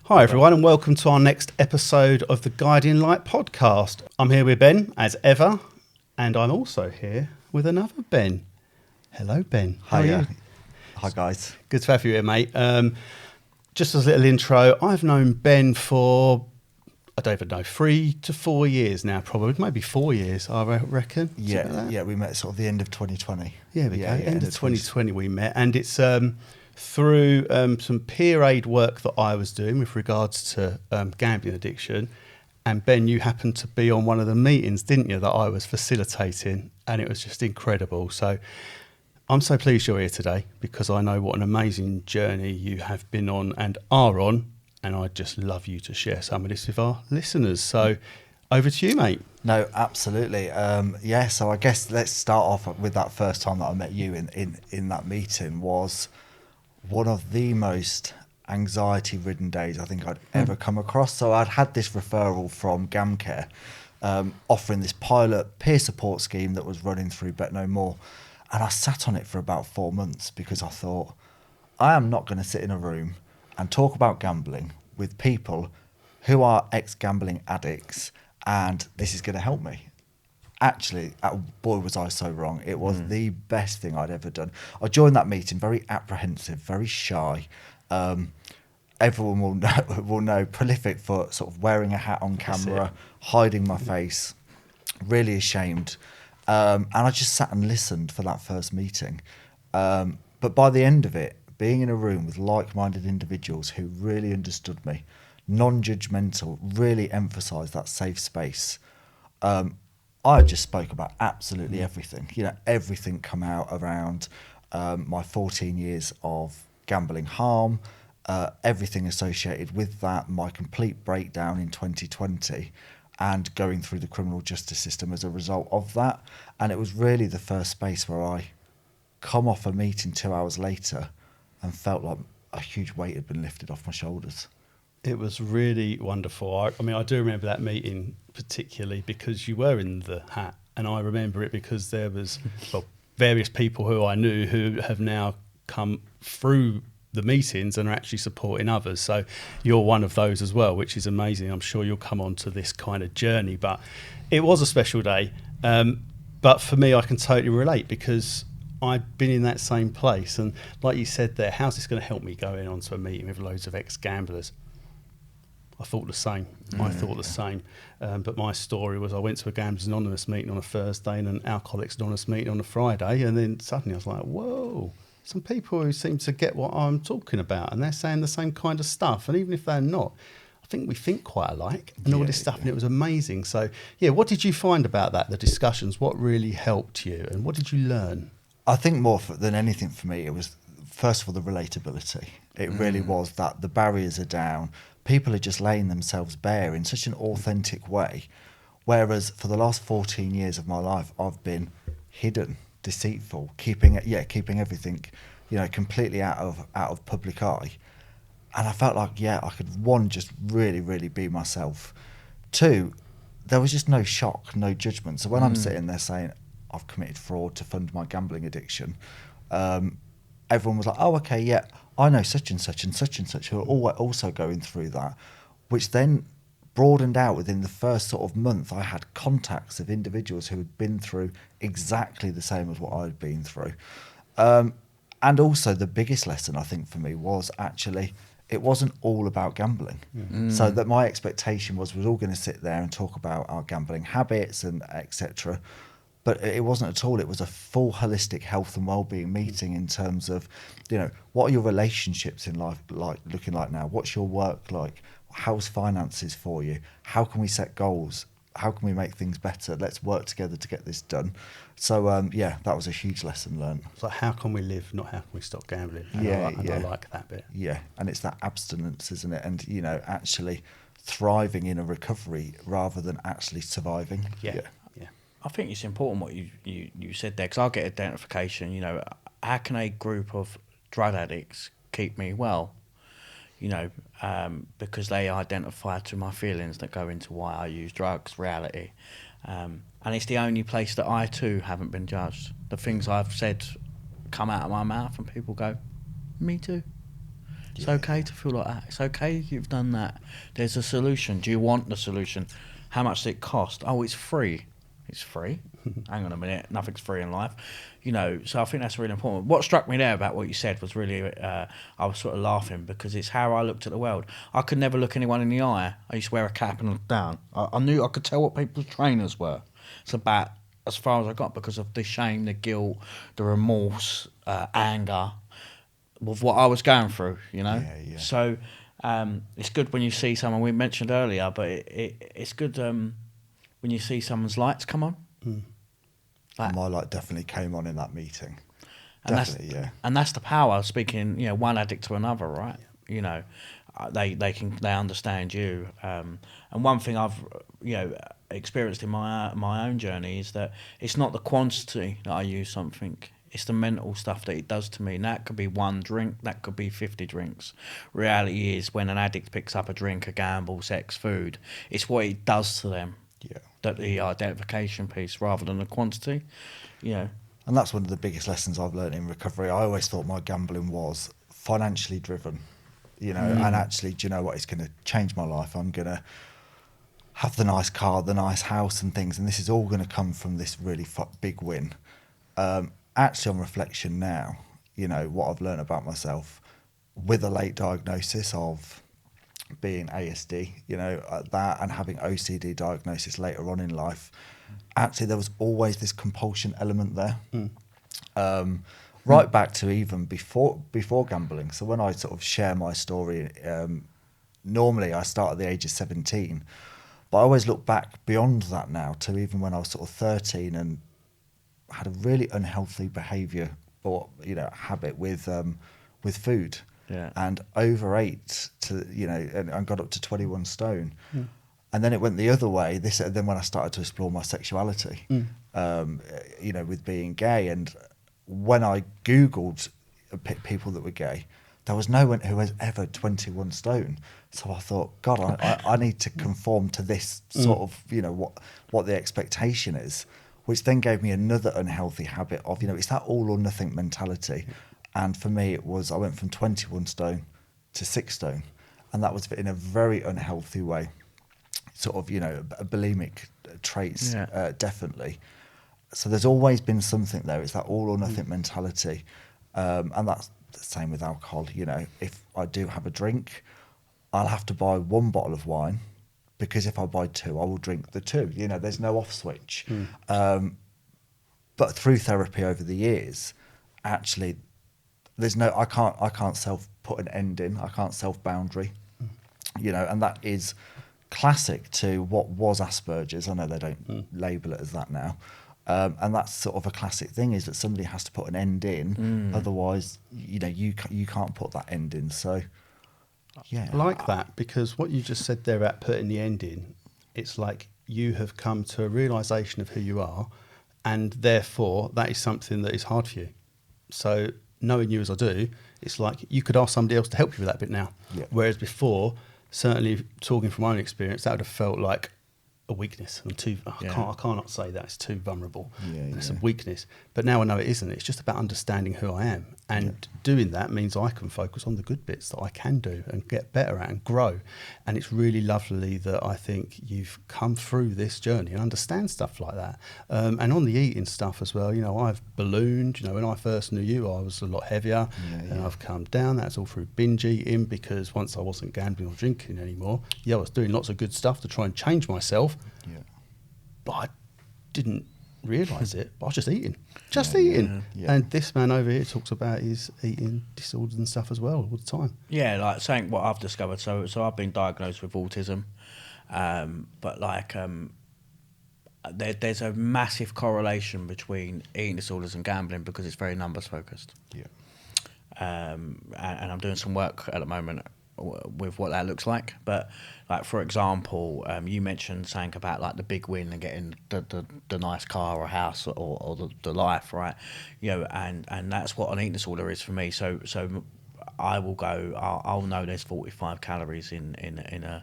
Hi everyone and welcome to our next episode of the Guiding Light podcast. I'm here with Ben as ever and I'm also here with another Ben. Hello Ben. How are you? Hi guys. Good to have you here, mate. Just as a little intro, I've known Ben for, I don't even know, 3 to 4 years now, probably, maybe 4 years, I reckon. Yeah, we met sort of the end of 2020. Yeah, we go. End of 2020 we met, and it's through some peer aid work that I was doing with regards to gambling addiction. And Ben, you happened to be on one of the meetings, didn't you, that I was facilitating, and it was just incredible. So I'm so pleased you're here today because I know what an amazing journey you have been on and are on, and I'd just love you to share some of this with our listeners. So over to you, mate. No, absolutely. So I guess let's start off with that first time that I met you in that meeting was one of the most anxiety-ridden days I think I'd ever come across. So I'd had this referral from GamCare offering this pilot peer support scheme that was running through Bet No More. And I sat on it for about 4 months because I thought, I am not going to sit in a room and talk about gambling with people who are ex-gambling addicts and this is going to help me. Actually, boy, was I so wrong. It was the best thing I'd ever done. I joined that meeting very apprehensive, very shy. Everyone will know, prolific for sort of wearing a hat on camera, hiding my face, really ashamed. And I just sat and listened for that first meeting. But by the end of it, being in a room with like-minded individuals who really understood me, non-judgmental, really emphasised that safe space. I just spoke about absolutely everything. Everything come out around my 14 years of gambling harm, everything associated with that, my complete breakdown in 2020, and going through the criminal justice system as a result of that. And it was really the first space where I come off a meeting 2 hours later and felt like a huge weight had been lifted off my shoulders. It was really wonderful. I mean, I do remember that meeting particularly because you were in the hat, and I remember it because there was various people who I knew who have now come through the meetings and are actually supporting others. So you're one of those as well, which is amazing. I'm sure you'll come on to this kind of journey, but it was a special day. But for me, I can totally relate because I've been in that same place. And like you said there, how's this going to help me going on to a meeting with loads of ex-gamblers? I thought the same. But my story was I went to a Gamblers Anonymous meeting on a Thursday and an Alcoholics Anonymous meeting on a Friday. And then suddenly I was like, whoa, some people who seem to get what I'm talking about and they're saying the same kind of stuff. And even if they're not, I think we think quite alike and all this stuff. And it was amazing. So, what did you find about that, the discussions? What really helped you and what did you learn? I think more than anything for me, it was, first of all, the relatability. It really was that the barriers are down. People are just laying themselves bare in such an authentic way. Whereas for the last 14 years of my life, I've been hidden, deceitful, keeping everything, completely out of public eye. And I felt like, I could, one, just really, really be myself. Two, there was just no shock, no judgment. So when I'm sitting there saying, I've committed fraud to fund my gambling addiction, everyone was like, oh, okay, I know such and such and such and such who are also going through that, which then broadened out within the first sort of month. I had contacts of individuals who had been through exactly the same as what I had been through. And also the biggest lesson, I think, for me was actually it wasn't all about gambling. So that my expectation was we're all going to sit there and talk about our gambling habits and etc. But it wasn't at all. It was a full holistic health and well-being meeting in terms of, what are your relationships in life looking like now? What's your work like? How's finances for you? How can we set goals? How can we make things better? Let's work together to get this done. So, that was a huge lesson learned. It's like, how can we live, not how can we stop gambling? And I like that bit. Yeah, and it's that abstinence, isn't it? And, actually thriving in a recovery rather than actually surviving. Yeah. I think it's important what you said there, because I'll get identification. How can a group of drug addicts keep me well? Because they identify to my feelings that go into why I use drugs, reality. And it's the only place that I too haven't been judged. The things I've said come out of my mouth and people go, me too. It's okay to feel like that. It's okay you've done that. There's a solution. Do you want the solution? How much does it cost? Oh, it's free. It's free. Hang on a minute. Nothing's free in life. You know, so I think that's really important. What struck me there about what you said was really, I was sort of laughing because it's how I looked at the world. I could never look anyone in the eye. I used to wear a cap and look down. I knew I could tell what people's trainers were. It's about as far as I got because of the shame, the guilt, the remorse, anger with what I was going through, you know? Yeah. So it's good when you see someone, we mentioned earlier, but it's good when you see someone's lights come on. And my light definitely came on in that meeting. And Definitely, yeah. And that's the power of speaking, you know, one addict to another, right? Yeah. You know, they understand you. And one thing I've, you know, experienced in my own journey is that it's not the quantity that I use something. It's the mental stuff that it does to me. And that could be one drink, that could be 50 drinks. Reality is when an addict picks up a drink, a gamble, sex, food, it's what it does to them. Yeah. That the identification piece rather than the quantity, you know. And that's one of the biggest lessons I've learned in recovery. I always thought my gambling was financially driven, you know, and actually, do you know what? It's going to change my life. I'm going to have the nice car, the nice house and things, and this is all going to come from this really big win. Actually, on reflection now, you know, what I've learned about myself with a late diagnosis of being ASD, you know, that and having OCD diagnosis later on in life, actually there was always this compulsion element there. Right back to even before gambling. So when I sort of share my story, normally I start at the age of 17, but I always look back beyond that now to even when I was sort of 13 and had a really unhealthy behaviour or, you know, habit with food. Yeah. And overate to, you know, and got up to 21 stone. And then it went the other way. Then when I started to explore my sexuality, you know, with being gay, and when I Googled people that were gay, there was no one who was ever 21 stone. So I thought, God, I need to conform to this sort of, you know, what the expectation is, which then gave me another unhealthy habit of, you know, it's that all or nothing mentality. And for me, it was, I went from 21 stone to 6 stone. And that was in a very unhealthy way. Sort of, you know, bulimic traits, definitely. So there's always been something there. It's that all or nothing mentality. And that's the same with alcohol. You know, if I do have a drink, I'll have to buy 1 bottle of wine, because if I buy 2, I will drink the 2. You know, there's no off switch. But through therapy over the years, actually, there's no, I can't self put an end in. I can't self boundary, you know, and that is classic to what was Asperger's. I know they don't label it as that now. And that's sort of a classic thing, is that somebody has to put an end in. Otherwise, you know, you can't put that end in. So, yeah. I like that, because what you just said there about putting the end in, it's like you have come to a realisation of who you are, and therefore that is something that is hard for you. So knowing you as I do, it's like you could ask somebody else to help you with that bit now. Yeah. Whereas before, certainly talking from my own experience, that would have felt like a weakness. I cannot say that, it's too vulnerable. It's a weakness. But now I know it isn't. It's just about understanding who I am, and doing that means I can focus on the good bits that I can do and get better at and grow. And it's really lovely that I think you've come through this journey and understand stuff like that. And on the eating stuff as well, you know, I've ballooned. You know, when I first knew you, I was a lot heavier, and I've come down. That's all through binge eating, because once I wasn't gambling or drinking anymore, I was doing lots of good stuff to try and change myself. But I didn't realise it. But I was just eating. And this man over here talks about his eating disorders and stuff as well all the time. Yeah, like saying what I've discovered. So I've been diagnosed with autism, but like there's a massive correlation between eating disorders and gambling, because it's very numbers focused. And I'm doing some work at the moment with what that looks like. But like, for example, you mentioned something about like the big win and getting the nice car or house or the life, right? You know, and that's what an eating disorder is for me. So I will go, I'll know there's 45 calories in a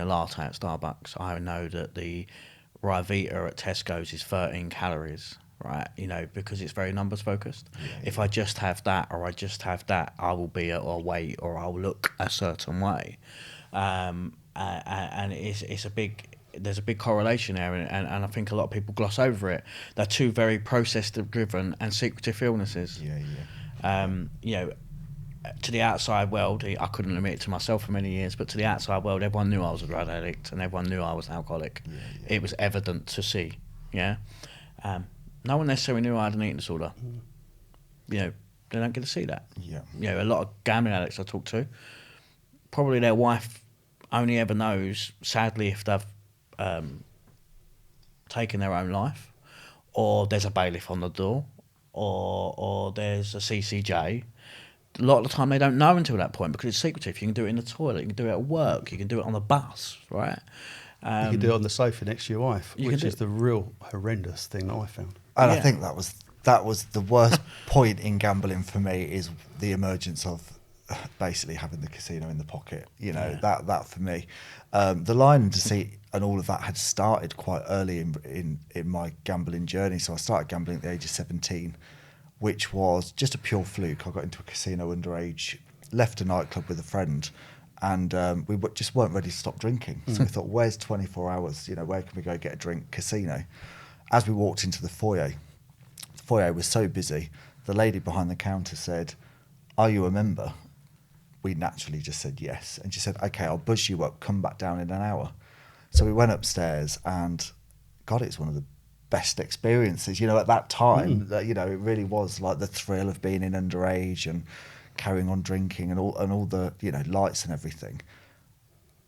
latte at Starbucks. I know that the Ryvita at Tesco's is 13 calories, right? You know, because it's very numbers focused. If I just have that, or I just have that, I will be at a weight, or I'll look a certain way. And it's a big, there's a big correlation there, and I think a lot of people gloss over it. They're two very process driven and secretive illnesses. You know, to the outside world, I couldn't admit it to myself for many years, but to the outside world, everyone knew I was a drug addict, and everyone knew I was an alcoholic. It was evident to see. No one necessarily knew I had an eating disorder. You know, they don't get to see that. You know, a lot of gambling addicts I talk to, probably their wife only ever knows, sadly, if they've taken their own life, or there's a bailiff on the door, or there's a CCJ. A lot of the time they don't know until that point because it's secretive. You can do it in the toilet, you can do it at work, you can do it on the bus, right? You can do it on the sofa next to your wife, which is the real horrendous thing that I found. And I think that was the worst point in gambling for me, is the emergence of basically having the casino in the pocket. You know, that for me, the line and deceit and all of that had started quite early in my gambling journey. So I started gambling at the age of 17, which was just a pure fluke. I got into a casino underage, left a nightclub with a friend, and we just weren't ready to stop drinking. So we thought, where's 24 hours? You know, where can we go get a drink? Casino. As we walked into the foyer was so busy, the lady behind the counter said, "Are you a member?" We naturally just said yes. And she said, "Okay, I'll buzz you up, come back down in an hour." So we went upstairs, and God, it's one of the best experiences, you know, at that time. That, you know, it really was like the thrill of being in underage and carrying on drinking and all the, you know, lights and everything.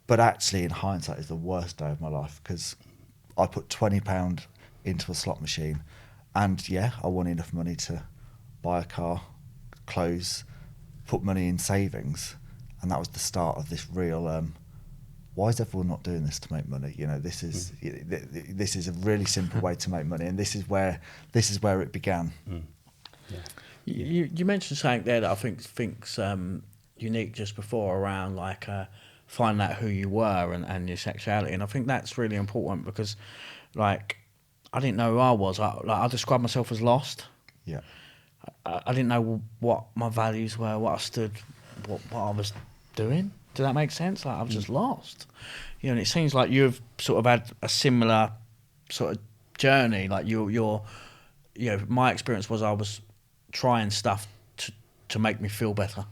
But actually, in hindsight, it's the worst day of my life, because I put £20 into a slot machine, and I won enough money to buy a car, clothes, put money in savings, and that was the start of this real why is everyone not doing this to make money? You know, this is a really simple way to make money, and this is where it began. You mentioned something there that I think's unique just before, around like finding out who you were and your sexuality, and I think that's really important, because like I didn't know who I was. I described myself as lost. I didn't know what my values were, what I stood, what I was doing. Does that make sense? Like, I was just lost. You know, and it seems like you've sort of had a similar sort of journey. Like you know, my experience was I was trying stuff to make me feel better.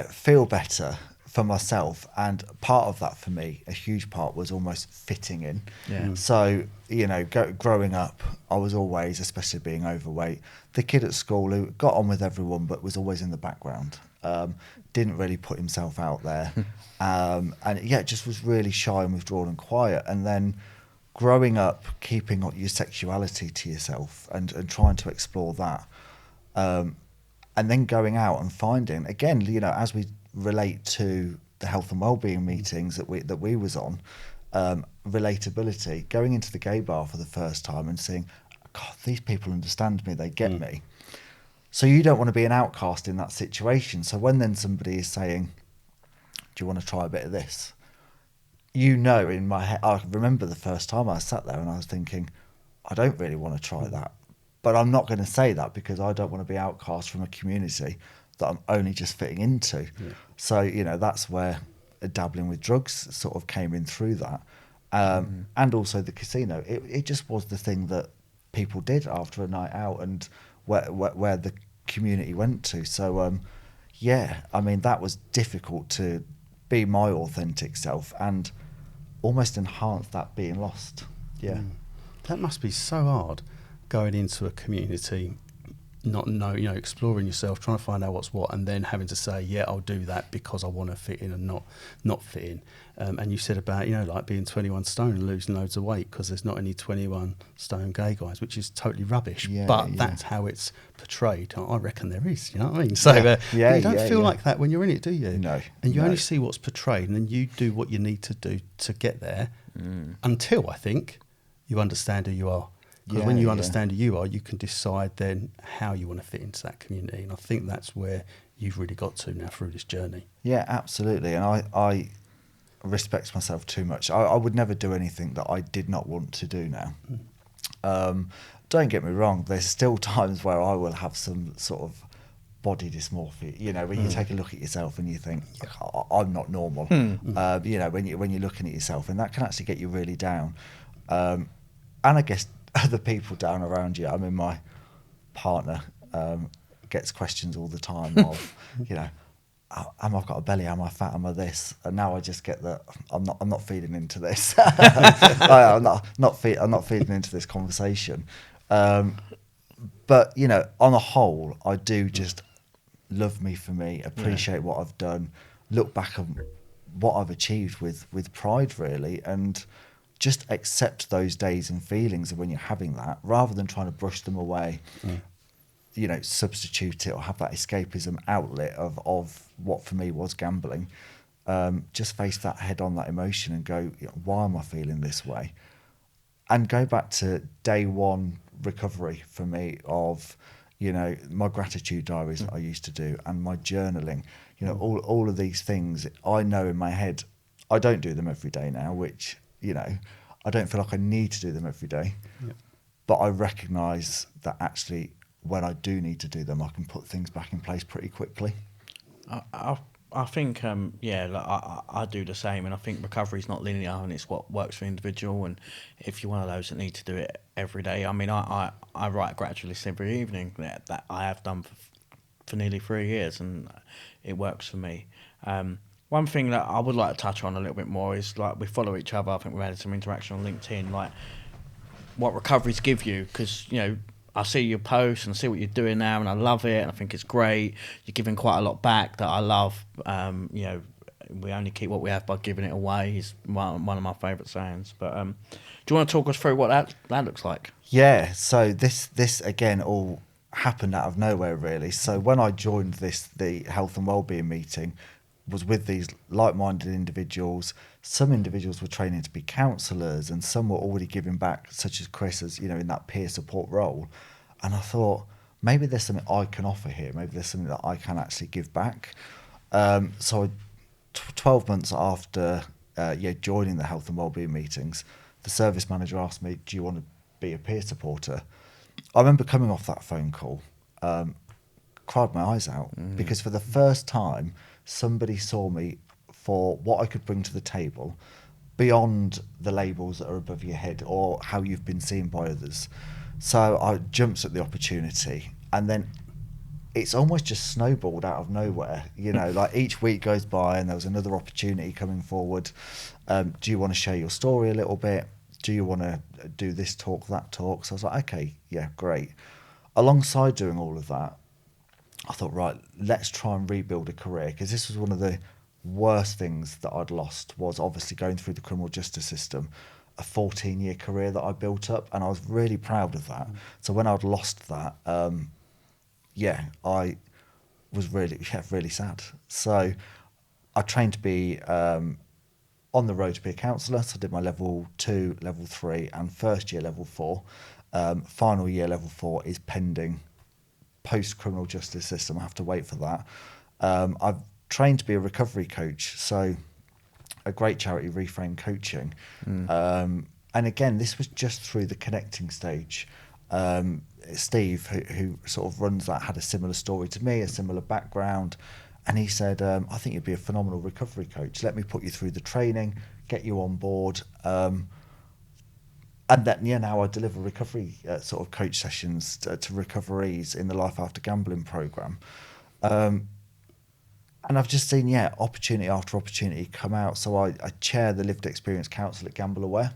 Feel better for myself, and part of that for me, a huge part, was almost fitting in. So, you know, growing up, I was always, especially being overweight, the kid at school who got on with everyone but was always in the background. Didn't really put himself out there, and just was really shy and withdrawn and quiet. And then growing up, keeping your sexuality to yourself and trying to explore that, and then going out and finding, again, you know, as we relate to the health and wellbeing meetings that we was on, relatability, going into the gay bar for the first time and seeing, God, these people understand me, they get me. So you don't want to be an outcast in that situation. So when then somebody is saying, "Do you want to try a bit of this?" You know, in my head, I remember the first time I sat there and I was thinking, I don't really want to try that. But I'm not going to say that, because I don't want to be outcast from a community that I'm only just fitting into. So, you know, that's where dabbling with drugs sort of came in through that. And also the casino. It just was the thing that people did after a night out, and where the community went to. So, I mean, that was difficult to be my authentic self and almost enhance that being lost. That must be so hard, going into a community, not know, you know, exploring yourself, trying to find out what's what, and then having to say, I'll do that because I want to fit in and not fit in. And you said about, you know, like being 21 stone and losing loads of weight because there's not any 21 stone gay guys, which is totally rubbish. But that's how it's portrayed. I reckon there is, you know what I mean? So you don't feel like that when you're in it, do you? No. And you only see what's portrayed, and then you do what you need to do to get there until, I think, you understand who you are. Because when you understand who you are, you can decide then how you want to fit into that community. And I think that's where you've really got to now through this journey. Yeah, absolutely. And I respect myself too much. I would never do anything that I did not want to do now. don't get me wrong, there's still times where I will have some sort of body dysmorphia, you know, when you take a look at yourself and you think, I'm not normal, you know, when you're looking at yourself, and that can actually get you really down. And I guess other people down around you, I mean, my partner gets questions all the time of, you know, am I got a belly? Am I fat? Am I this? And now I just get that I'm not feeding into this. I'm not feeding into this conversation. But you know, on a whole, I do just love me for me, appreciate what I've done, look back on what I've achieved with pride, really, and just accept those days and feelings of when you're having that, rather than trying to brush them away. You know, substitute it or have that escapism outlet of what for me was gambling. Just face that head on, that emotion, and go, you know, why am I feeling this way? And go back to day one recovery for me of, you know, my gratitude diaries that I used to do and my journaling. You know, all of these things I know in my head. I don't do them every day now, which, you know, I don't feel like I need to do them every day. But I recognise that actually, when I do need to do them, I can put things back in place pretty quickly. I think, I do the same, and I think recovery is not linear, and it's what works for the individual. And if you're one of those that need to do it every day, I mean, I write a gratitude list every evening that I have done for nearly 3 years, and it works for me. One thing that I would like to touch on a little bit more is, like, we follow each other. I think we've had some interaction on LinkedIn, like what recoveries give you, because, you know, I see your posts and I see what you're doing now, and I love it, and I think it's great. You're giving quite a lot back that I love. You know, we only keep what we have by giving it away is one of my favourite sayings. But do you want to talk us through what that looks like? Yeah, so this again all happened out of nowhere, really. So when I joined the health and wellbeing meeting, was with these like-minded individuals. Some individuals were training to be counsellors, and some were already giving back, such as Chris, as you know, in that peer support role. And I thought, maybe there's something I can offer here. Maybe there's something that I can actually give back. So 12 months after joining the health and wellbeing meetings, the service manager asked me, do you want to be a peer supporter? I remember coming off that phone call, cried my eyes out, because for the first time, somebody saw me for what I could bring to the table beyond the labels that are above your head or how you've been seen by others. So I jumped at the opportunity, and then it's almost just snowballed out of nowhere. You know, like each week goes by and there was another opportunity coming forward. Do you want to share your story a little bit? Do you want to do this talk, that talk? So I was like, okay, yeah, great. Alongside doing all of that, I thought, right, let's try and rebuild a career, because this was one of the worst things that I'd lost, was obviously going through the criminal justice system, a 14-year career that I built up, and I was really proud of that. So when I'd lost that, I was really sad. So I trained to be on the road to be a counsellor. So I did my level 2, level 3, and first year level 4. Final year level 4 is pending. Post-criminal justice system, I have to wait for that. I've trained to be a recovery coach, so a great charity, Reframe Coaching. And again, this was just through the connecting stage. Steve, who sort of runs that, had a similar story to me, a similar background, and he said, I think you'd be a phenomenal recovery coach. Let me put you through the training, get you on board. And then, now I deliver recovery sort of coach sessions to recoveries in the Life After Gambling programme. And I've just seen, opportunity after opportunity come out. So I chair the Lived Experience Council at Gamble Aware.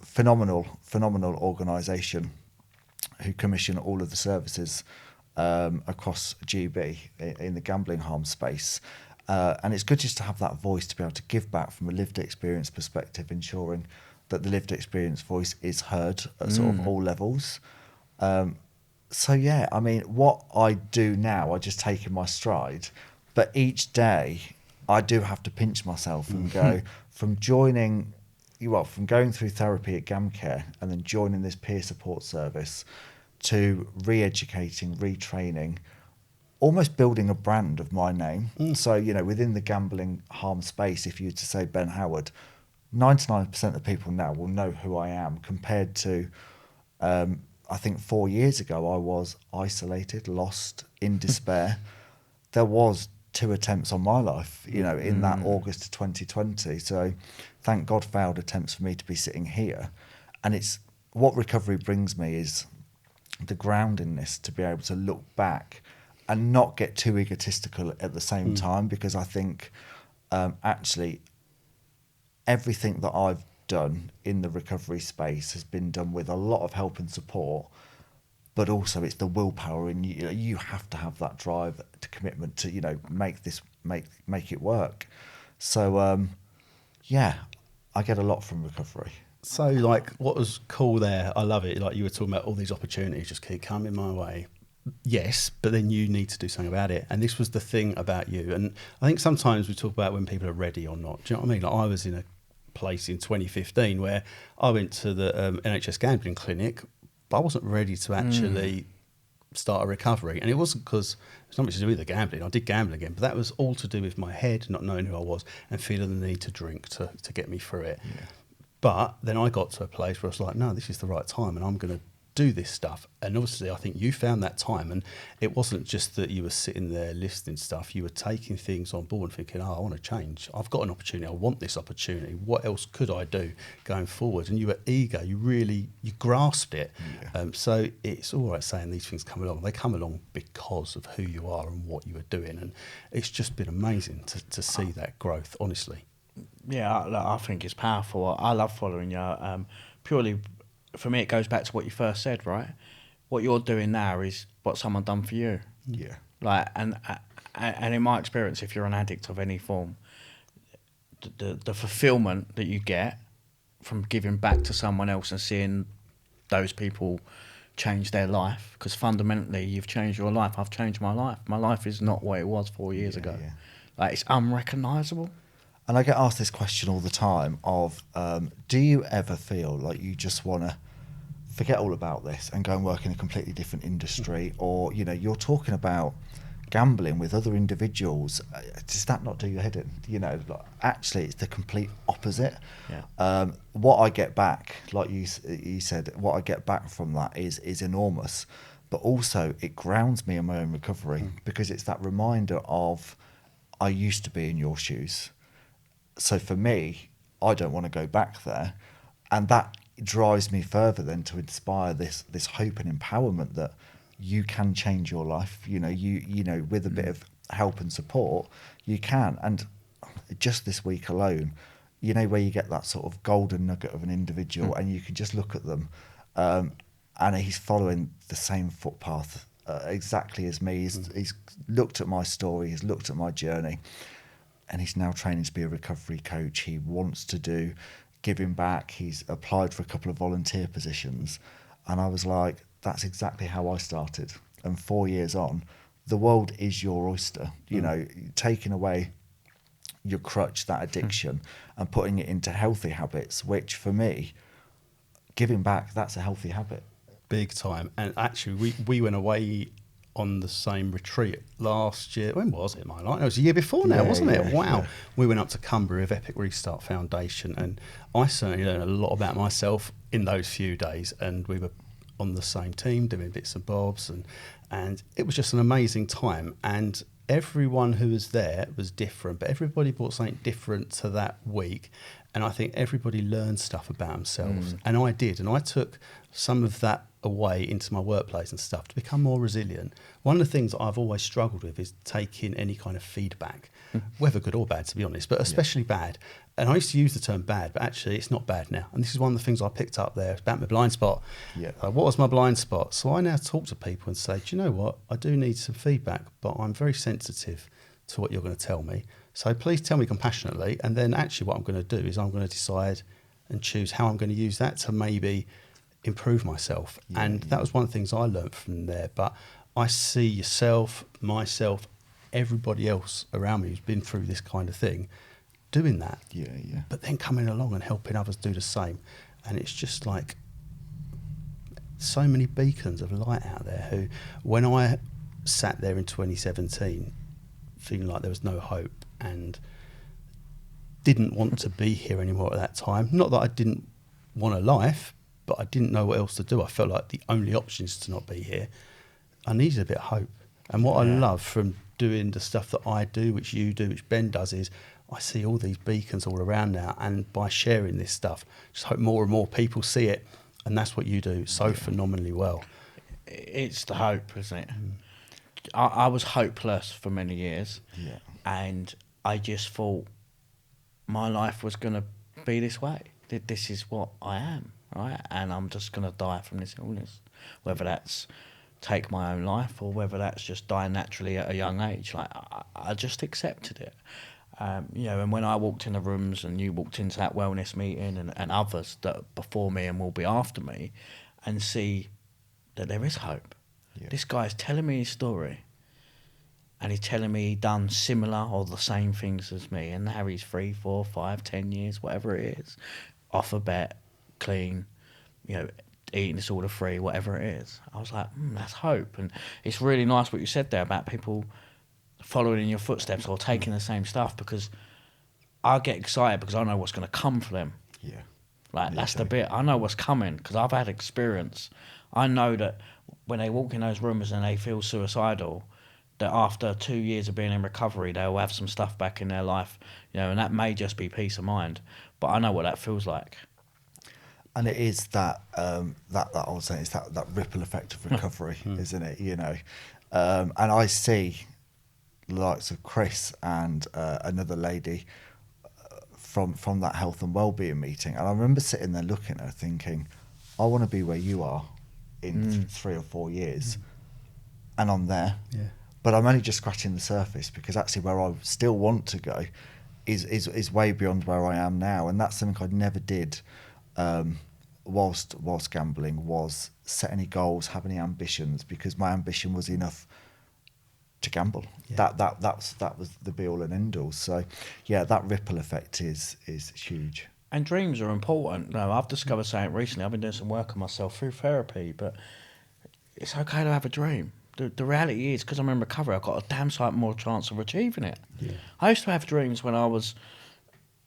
Phenomenal organisation who commission all of the services across GB in the gambling harm space. And it's good just to have that voice to be able to give back from a lived experience perspective, ensuring that the lived experience voice is heard at sort of all levels. I mean, what I do now, I just take in my stride, but each day I do have to pinch myself and go, from going through therapy at GamCare and then joining this peer support service, to re-educating, retraining, almost building a brand of my name. So, within the gambling harm space, if you were to say Ben Howard, 99% of people now will know who I am, compared to I think 4 years ago I was isolated, lost, in despair. There was 2 attempts on my life, in that August of 2020. So thank God failed attempts for me to be sitting here. And it's what recovery brings me is the groundedness to be able to look back and not get too egotistical at the same time, because I think actually everything that I've done in the recovery space has been done with a lot of help and support, but also it's the willpower, and you have to have that drive to commitment to make it work. So yeah, I get a lot from recovery. So, like, what was cool there, I love it, like you were talking about all these opportunities just keep coming my way. Yes, but then you need to do something about it. And this was the thing about you. And I think sometimes we talk about when people are ready or not. Do you know what I mean? Like, I was in a place in 2015 where I went to the NHS gambling clinic, but I wasn't ready to actually start a recovery. And it wasn't because it's not much to do with the gambling. I did gamble again, but that was all to do with my head, not knowing who I was and feeling the need to drink to get me through it. Yeah. But then I got to a place where I was like, no, this is the right time and I'm going to do this stuff. And obviously I think you found that time, and it wasn't just that you were sitting there listening stuff, you were taking things on board and thinking, I want to change, I've got an opportunity, I want this opportunity, what else could I do going forward? And you were eager, you grasped it. So it's all right saying these things come along, they come along because of who you are and what you were doing, and it's just been amazing to see that growth, honestly. Yeah, I think it's powerful. I love following you. Purely, for me, it goes back to what you first said, right? What you're doing now is what someone done for you. Yeah. Like, and in my experience, if you're an addict of any form, the fulfillment that you get from giving back to someone else and seeing those people change their life, because fundamentally you've changed your life. I've changed my life. My life is not what it was 4 years ago. Yeah. Like, it's unrecognisable. And I get asked this question all the time of, do you ever feel like you just want to forget all about this and go and work in a completely different industry? Or, you're talking about gambling with other individuals. Does that not do your head in? Actually, it's the complete opposite. Yeah. What I get back, like you said, what I get back from that is enormous. But also, it grounds me in my own recovery, because it's that reminder of, I used to be in your shoes. So for me, I don't want to go back there, and that drives me further then to inspire this hope and empowerment that you can change your life. With a bit of help and support, you can. And just this week alone, where you get that sort of golden nugget of an individual, and you can just look at them, and he's following the same footpath exactly as me. He's looked at my story, he's looked at my journey. And he's now training to be a recovery coach. He wants to do giving back. He's applied for a couple of volunteer positions. And I was like, that's exactly how I started. And 4 years on, the world is your oyster. Taking away your crutch, that addiction, and putting it into healthy habits, which for me, giving back, that's a healthy habit. Big time. And actually, we went away on the same retreat last year. When was it, Mike? It was a year before now, wasn't it? Wow. Yeah. We went up to Cumbria with Epic Restart Foundation, and I certainly learned a lot about myself in those few days, and we were on the same team doing bits and bobs, and it was just an amazing time. And everyone who was there was different, but everybody brought something different to that week. And I think everybody learned stuff about themselves. And I did. And I took some of that away into my workplace and stuff to become more resilient. One of the things that I've always struggled with is taking any kind of feedback, whether good or bad, to be honest, but especially bad. And I used to use the term bad, but actually it's not bad now. And this is one of the things I picked up there about my blind spot. What was my blind spot? So I now talk to people and say, do you know what? I do need some feedback, but I'm very sensitive to what you're going to tell me. So please tell me compassionately, and then actually what I'm going to do is I'm going to decide and choose how I'm going to use that to maybe improve myself. That was one of the things I learned from there. But I see yourself, myself, everybody else around me who's been through this kind of thing doing that. But then coming along and helping others do the same. And it's just like so many beacons of light out there who, when I sat there in 2017 feeling like there was no hope and didn't want to be here anymore at that time. Not that I didn't want a life, but I didn't know what else to do. I felt like the only option is to not be here. I needed a bit of hope. And what I love from doing the stuff that I do, which you do, which Ben does, is I see all these beacons all around now, and by sharing this stuff, just hope more and more people see it. And that's what you do so phenomenally well. It's the hope, isn't it? I was hopeless for many years, and I just thought my life was going to be this way. This is what I am, right? And I'm just going to die from this illness, whether that's take my own life or whether that's just die naturally at a young age. Like I just accepted it. You know, and when I walked in the rooms and you walked into that wellness meeting and others that before me and will be after me, and see that there is hope. Yeah. This guy's telling me his story, and he's telling me he done similar or the same things as me, and now he's 3, 4, 5, 10 years, whatever it is, off a bet, clean, you know, eating disorder free, whatever it is. I was like, that's hope. And it's really nice what you said there about people following in your footsteps or taking the same stuff, because I get excited because I know what's going to come for them. Yeah. Like, that's the bit. I know what's coming because I've had experience. I know that when they walk in those rooms and they feel suicidal, that after 2 years of being in recovery, they'll have some stuff back in their life, you know, and that may just be peace of mind. But I know what that feels like. And it is that that I was saying, it's that ripple effect of recovery, isn't it? You know, and I see the likes of Chris and another lady from that health and wellbeing meeting, and I remember sitting there looking at her, thinking, I want to be where you are in 3 or 4 years, and I'm there. Yeah. But I'm only just scratching the surface, because actually where I still want to go is way beyond where I am now, and that's something I never did. Whilst gambling, was set any goals, have any ambitions, because my ambition was enough to gamble. Yeah. That was the be all and end all. So yeah, that ripple effect is huge. And dreams are important. No, I've discovered something recently. I've been doing some work on myself through therapy, but it's okay to have a dream. The reality is, because I'm in recovery, I've got a damn sight more chance of achieving it. Yeah. I used to have dreams when I was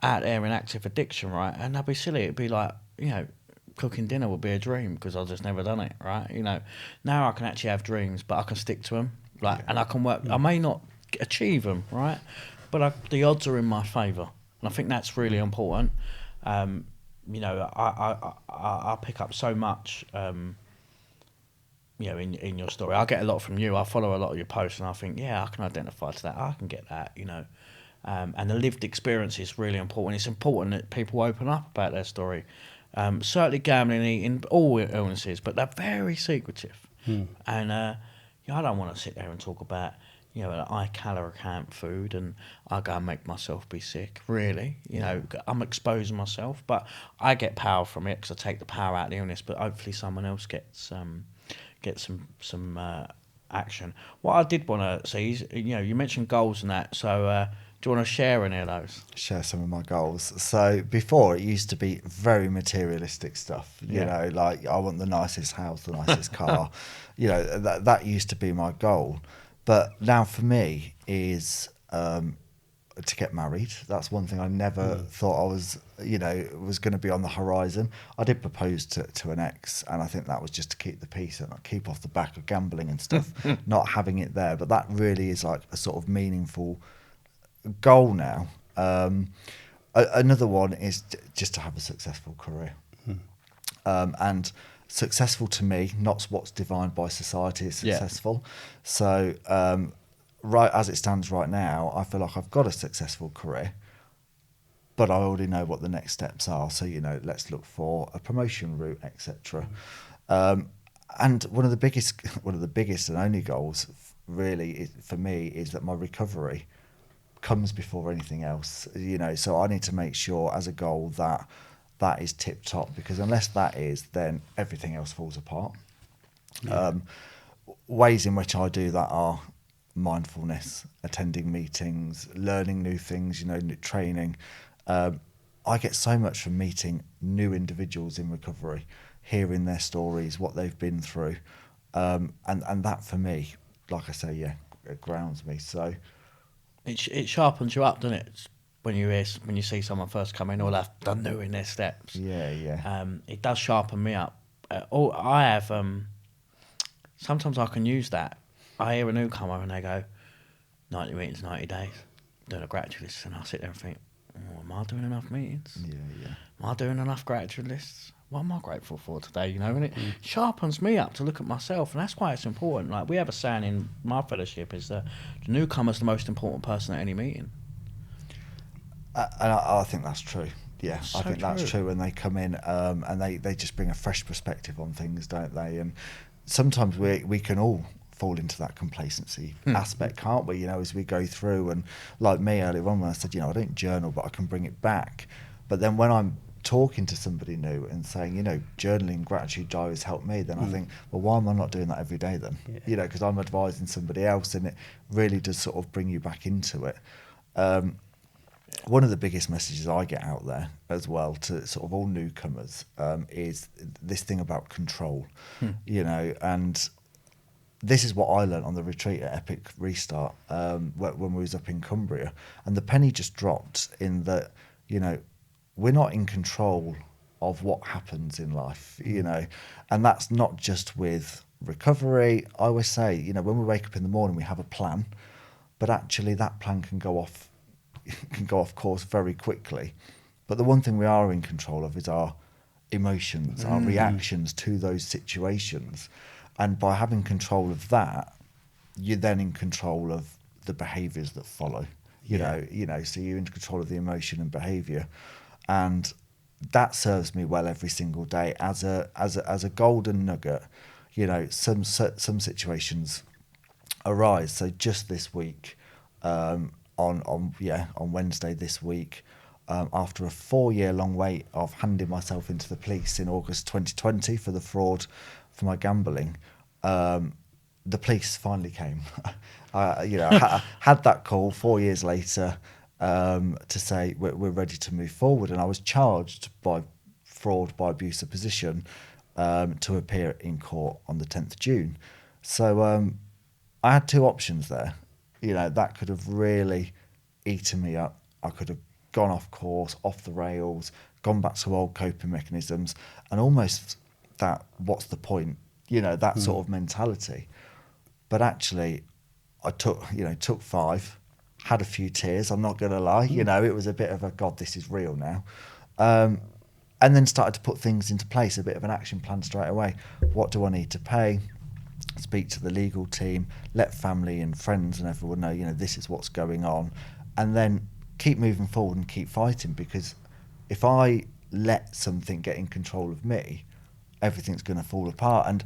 out there in active addiction, right? And that'd be silly. It'd be like, you know, cooking dinner would be a dream because I've just never done it, right? You know, now I can actually have dreams, but I can stick to them, like, and I can work. I may not achieve them, right? But the odds are in my favour, and I think that's really important. You know, I pick up so much, you know, in your story. I get a lot from you. I follow a lot of your posts, and I think, yeah, I can identify to that. I can get that, you know. And the lived experience is really important. It's important that people open up about their story. Certainly gambling, eating, all illnesses, but they're very secretive. And you know, I don't want to sit there and talk about, you know, I calorie count food and I go and make myself be sick. Really, you know, I'm exposing myself, but I get power from it because I take the power out of the illness. But hopefully, someone else gets some action. What I did want to see is, you know, you mentioned goals and that, so. Do you want to share any of those? Share some of my goals. So before, it used to be very materialistic stuff. You know, like I want the nicest house, the nicest car. You know, that used to be my goal. But now for me is to get married. That's one thing I never thought I was, you know, was going to be on the horizon. I did propose to an ex, and I think that was just to keep the peace and keep off the back of gambling and stuff, not having it there. But that really is like a sort of meaningful goal now. Another one is just to have a successful career, and successful to me, not what's defined by society, is successful. So right as it stands right now, I feel like I've got a successful career, but I already know what the next steps are. So, you know, let's look for a promotion route, etc. And one of the biggest and only goals really for me is that my recovery comes before anything else, you know. So I need to make sure as a goal that is tip top, because unless that is, then everything else falls apart. Ways in which I do that are mindfulness, attending meetings, learning new things, you know, training. I get so much from meeting new individuals in recovery, hearing their stories, what they've been through, and that for me, like I say, it grounds me. So it sharpens you up, doesn't it? when you see someone first come in, all they're new in their steps. Yeah. It does sharpen me up. I have. Sometimes I can use that. I hear a newcomer and they go, 90 meetings, 90 days, doing a gratitude list, and I sit there and think, oh, am I doing enough meetings? Yeah. Am I doing enough gratitude lists? What am I grateful for today? You know, and it sharpens me up to look at myself, and that's why it's important. Like, we have a saying in my fellowship is that the newcomer's the most important person at any meeting. And I think that's true. Yeah, So I think that's true. true when they come in, and they just bring a fresh perspective on things, don't they? And sometimes we can all fall into that complacency aspect, can't we? You know, as we go through, and like me earlier on when I said, you know, I don't journal, but I can bring it back. But then when I'm talking to somebody new and saying, you know, journaling, gratitude diaries help me, then I think, well, why am I not doing that every day then? Yeah. You know, because I'm advising somebody else, and it really does sort of bring you back into it. One of the biggest messages I get out there as well to sort of all newcomers is this thing about control, you know, and this is what I learned on the retreat at Epic Restart when we was up in Cumbria, and the penny just dropped in that, you know, we're not in control of what happens in life, you know, and that's not just with recovery. I always say, you know, when we wake up in the morning, we have a plan, but actually that plan can go off course very quickly. But the one thing we are in control of is our emotions, our reactions to those situations. And by having control of that, you're then in control of the behaviours that follow. You know, so you're in control of the emotion and behaviour, and that serves me well every single day as a golden nugget. You know, some situations arise. So just this week, on Wednesday this week, after a 4-year long wait of handing myself into the police in August 2020 for the fraud for my gambling, the police finally came. Had that call 4 years later to say we're ready to move forward, and I was charged by fraud by abuse of position to appear in court on the 10th of June. So I had two options there. You know, that could have really eaten me up. I could have gone off course, off the rails, gone back to old coping mechanisms, and almost that, what's the point? You know, that sort of mentality. But actually, I took 5, had a few tears, I'm not going to lie. You know, it was a bit of a, God, this is real now. And then started to put things into place, a bit of an action plan straight away. What do I need to pay? Speak to the legal team, let family and friends and everyone know, you know, this is what's going on, and then keep moving forward and keep fighting, because if I let something get in control of me, everything's going to fall apart. And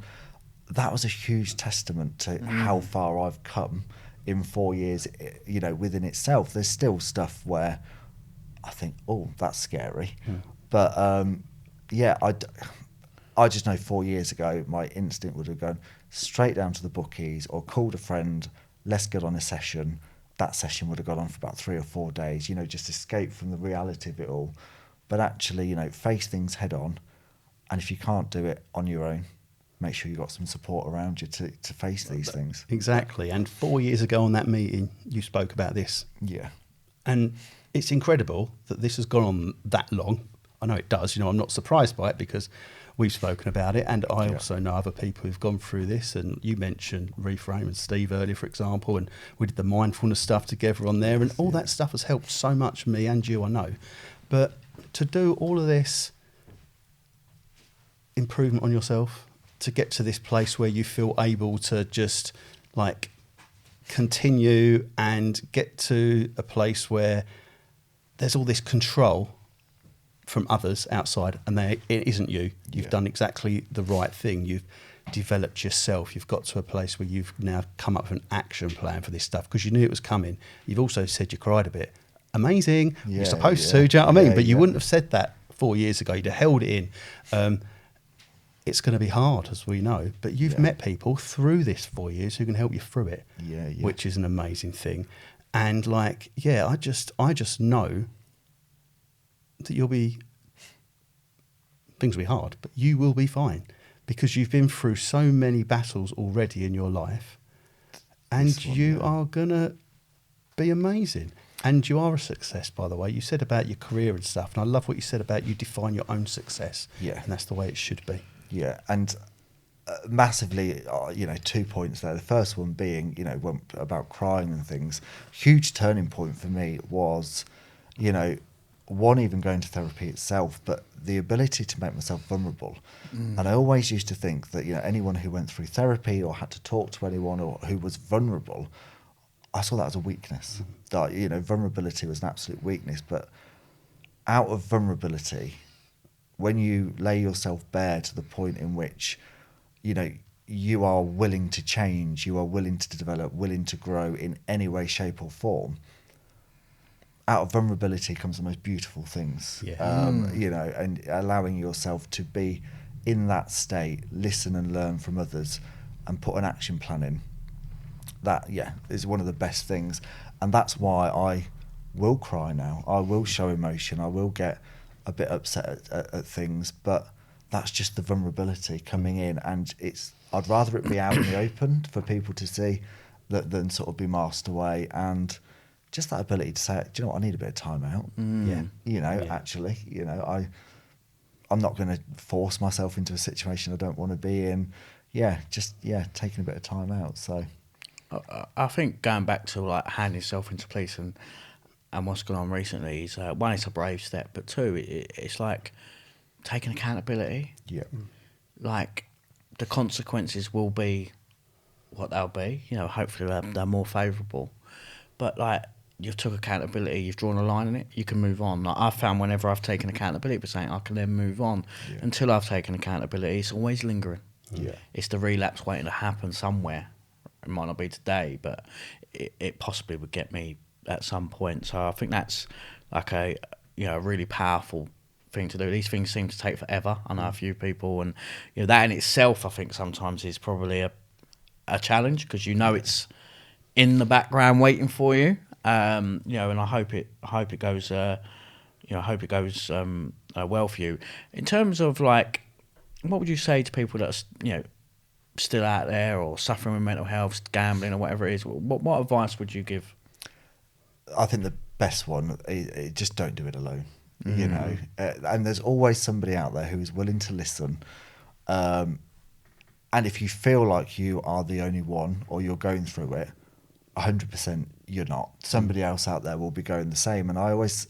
that was a huge testament to how far I've come in 4 years. You know, within itself, there's still stuff where I think, oh, that's scary. But I just know 4 years ago, my instinct would have gone straight down to the bookies or called a friend, let's get on a session. That session would have gone on for about 3 or 4 days, you know, just escape from the reality of it all. But actually, you know, face things head on. And if you can't do it on your own, make sure you've got some support around you to face these things. Exactly. And 4 years ago on that meeting, you spoke about this. Yeah. And it's incredible that this has gone on that long. I know it does. You know, I'm not surprised by it because we've spoken about it, and I also know other people who've gone through this. And you mentioned Reframe and Steve earlier, for example, and we did the mindfulness stuff together on there, and all that stuff has helped so much me and you, I know. But to do all of this improvement on yourself, to get to this place where you feel able to just like continue and get to a place where there's all this control from others outside, and it isn't you. You've done exactly the right thing. You've developed yourself. You've got to a place where you've now come up with an action plan for this stuff because you knew it was coming. You've also said you cried a bit. Amazing. You're supposed to. Do you know what I mean? But you wouldn't have said that 4 years ago. You'd have held it in. It's going to be hard, as we know. But you've met people through this 4 years who can help you through it, which is an amazing thing. And like, I just know that things will be hard, but you will be fine because you've been through so many battles already in your life, and you are gonna be amazing. And you are a success, by the way. You said about your career and stuff, and I love what you said about you define your own success. Yeah. And that's the way it should be. Yeah, and massively, 2 points there. The first one being, about crying and things. Huge turning point for me was, one, even going to therapy itself, but the ability to make myself vulnerable. And I always used to think that, anyone who went through therapy or had to talk to anyone or who was vulnerable, I saw that as a weakness. That, vulnerability was an absolute weakness. But out of vulnerability, when you lay yourself bare to the point in which, you are willing to change, you are willing to develop, willing to grow in any way, shape or form, out of vulnerability comes the most beautiful things. Yeah. And allowing yourself to be in that state, listen and learn from others and put an action plan in. That, is one of the best things. And that's why I will cry now. I will show emotion. I will get a bit upset at things, but that's just the vulnerability coming in. And I'd rather it be out in the open for people to see than sort of be masked away. And just that ability to say, do you know what, I need a bit of time out. Actually, I'm not going to force myself into a situation I don't want to be in. Taking a bit of time out. So I think going back to like handing yourself into police and what's gone on recently is one, it's a brave step, but two, it's like taking accountability. Yeah. Like the consequences will be what they'll be. Hopefully they're more favourable. But like you've took accountability, you've drawn a line in it, you can move on. Like I've found whenever I've taken accountability for something, I can then move on. Yeah. Until I've taken accountability, it's always lingering. Yeah. It's the relapse waiting to happen somewhere. It might not be today, but it possibly would get me at some point. So I think that's like a really powerful thing to do. These things seem to take forever. I know a few people, and that in itself, I think sometimes is probably a challenge because it's in the background waiting for you. And I hope it goes. Hope it goes well for you. In terms of like, what would you say to people that are still out there or suffering with mental health, gambling or whatever it is? What advice would you give? I think the best one is just don't do it alone. And there's always somebody out there who's willing to listen. And if you feel like you are the only one or you're going through it, 100% you're not. Somebody else out there will be going the same. And I always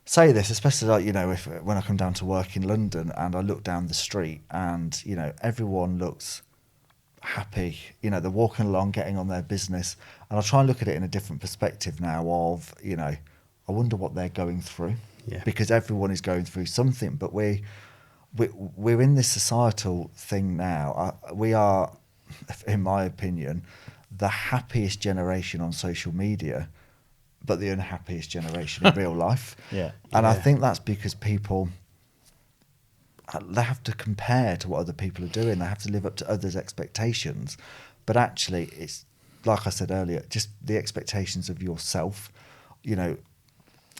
say this, especially like, when I come down to work in London and I look down the street and, everyone looks happy, they're walking along, getting on their business. And I try and look at it in a different perspective now of, I wonder what they're going through. Yeah. Because everyone is going through something, but we're in this societal thing now. We are, in my opinion, the happiest generation on social media, but the unhappiest generation in real life. Yeah. And I think that's because people, they have to compare to what other people are doing. They have to live up to others' expectations. But actually, it's, like I said earlier, just the expectations of yourself.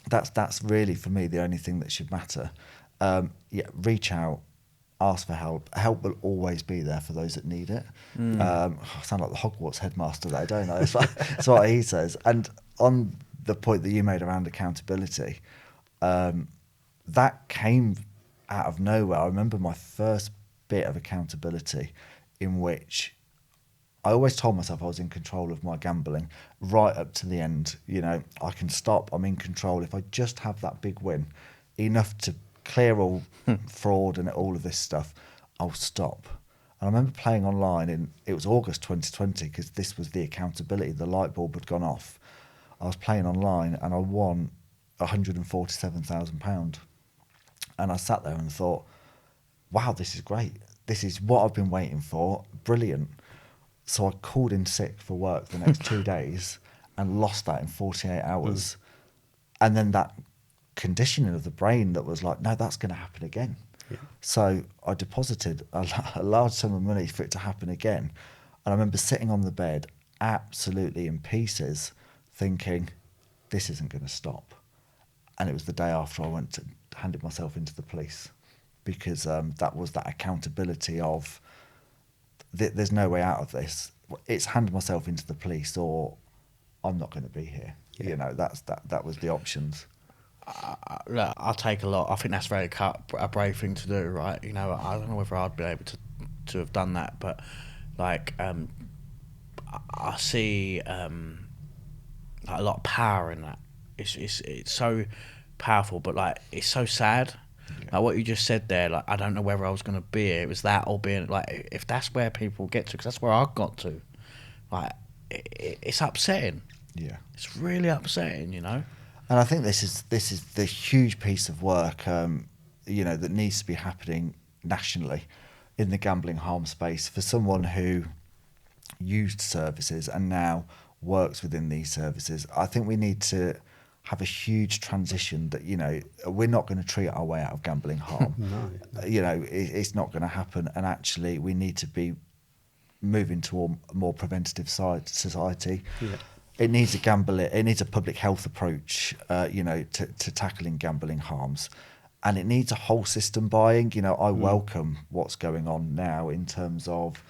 That's really, for me, the only thing that should matter. Reach out, ask for help. Help will always be there for those that need it. I sound like the Hogwarts headmaster there, don't I? That's what he says. And on the point that you made around accountability, that came out of nowhere. I remember my first bit of accountability in which I always told myself I was in control of my gambling right up to the end. I can stop, I'm in control. If I just have that big win, enough to clear all fraud and all of this stuff, I'll stop. And I remember playing online it was August 2020 because this was the accountability, the light bulb had gone off. I was playing online and I won £147,000. And I sat there and thought, wow, this is great. This is what I've been waiting for. Brilliant. So I called in sick for work the next 2 days and lost that in 48 hours. And then that conditioning of the brain that was like, no, that's going to happen again. Yeah. So I deposited a large sum of money for it to happen again. And I remember sitting on the bed absolutely in pieces thinking, this isn't going to stop. And it was the day after I went to handed myself into the police because that was that accountability of there's no way out of this. It's hand myself into the police or I'm not going to be here. Yeah. You know, that was the options. Look, I'll take a lot. I think that's a brave thing to do, right? You know, I don't know whether I'd be able to have done that, but like, I see like a lot of power in that. It's so powerful, but like it's so sad. Yeah. Like what you just said there, like I don't know whether I was going to be here. It was that or being like, if that's where people get to, because that's where I got to. Like it's upsetting. Yeah. It's really upsetting, you know. And I think this is the huge piece of work, you know, that needs to be happening nationally in the gambling harm space for someone who used services and now works within these services. I think we need to have a huge transition that, you know, we're not going to treat our way out of gambling harm. No. You know, it's not going to happen. And actually, we need to be moving to a more preventative society. Yeah. It needs a public health approach, you know, to tackling gambling harms, and it needs a whole system buying. You know, I welcome what's going on now in terms of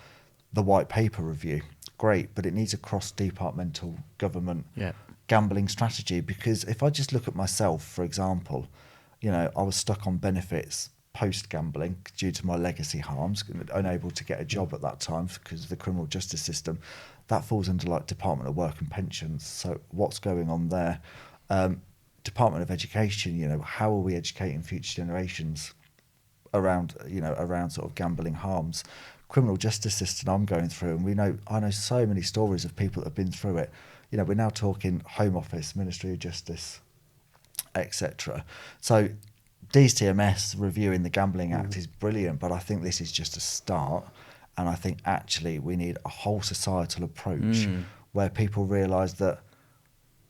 the white paper review. Great, but it needs a cross-departmental government gambling strategy, because if I just look at myself, for example, you know, I was stuck on benefits post-gambling due to my legacy harms, unable to get a job at that time because of the criminal justice system. That falls under like Department of Work and Pensions. So what's going on there? Department of Education, you know, how are we educating future generations around, you know, around sort of gambling harms? Criminal justice system I'm going through, and I know so many stories of people that have been through it. You know, we're now talking Home Office, Ministry of Justice, etc. So DCMS reviewing the Gambling Act is brilliant, but I think this is just a start. And I think actually we need a whole societal approach where people realise that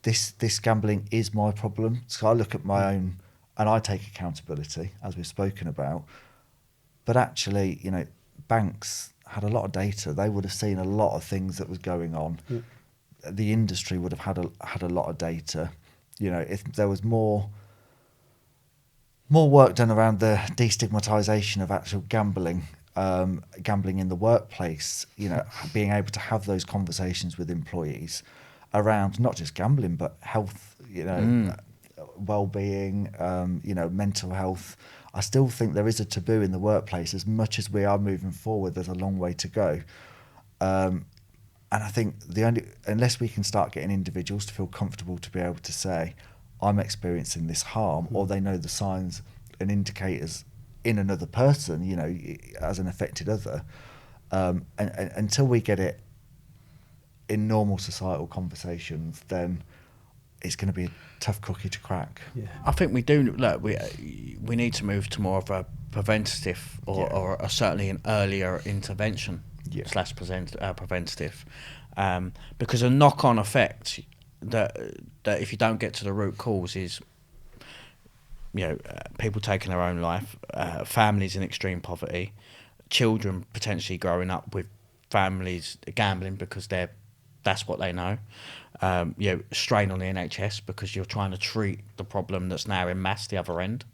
this gambling is my problem. So I look at my own, and I take accountability, as we've spoken about. But actually, you know, banks had a lot of data. They would have seen a lot of things that was going on. Yeah. The industry would have had a lot of data. You know, if there was more work done around the destigmatisation of actual gambling in the workplace, you know, being able to have those conversations with employees around not just gambling but health, you know, well-being, you know, mental health. I still think there is a taboo in the workplace. As much as we are moving forward, there's a long way to go. And I think unless we can start getting individuals to feel comfortable to be able to say, I'm experiencing this harm, or they know the signs and indicators in another person, you know, as an affected other, and until we get it in normal societal conversations, then it's going to be a tough cookie to crack. Yeah. I think we do. Look, we need to move to more of a preventative or certainly an earlier intervention / preventative, because a knock-on effect that if you don't get to the root cause is, you know, people taking their own life, families in extreme poverty, children potentially growing up with families gambling because that's what they know. You know, strain on the NHS because you're trying to treat the problem that's now in mass the other end.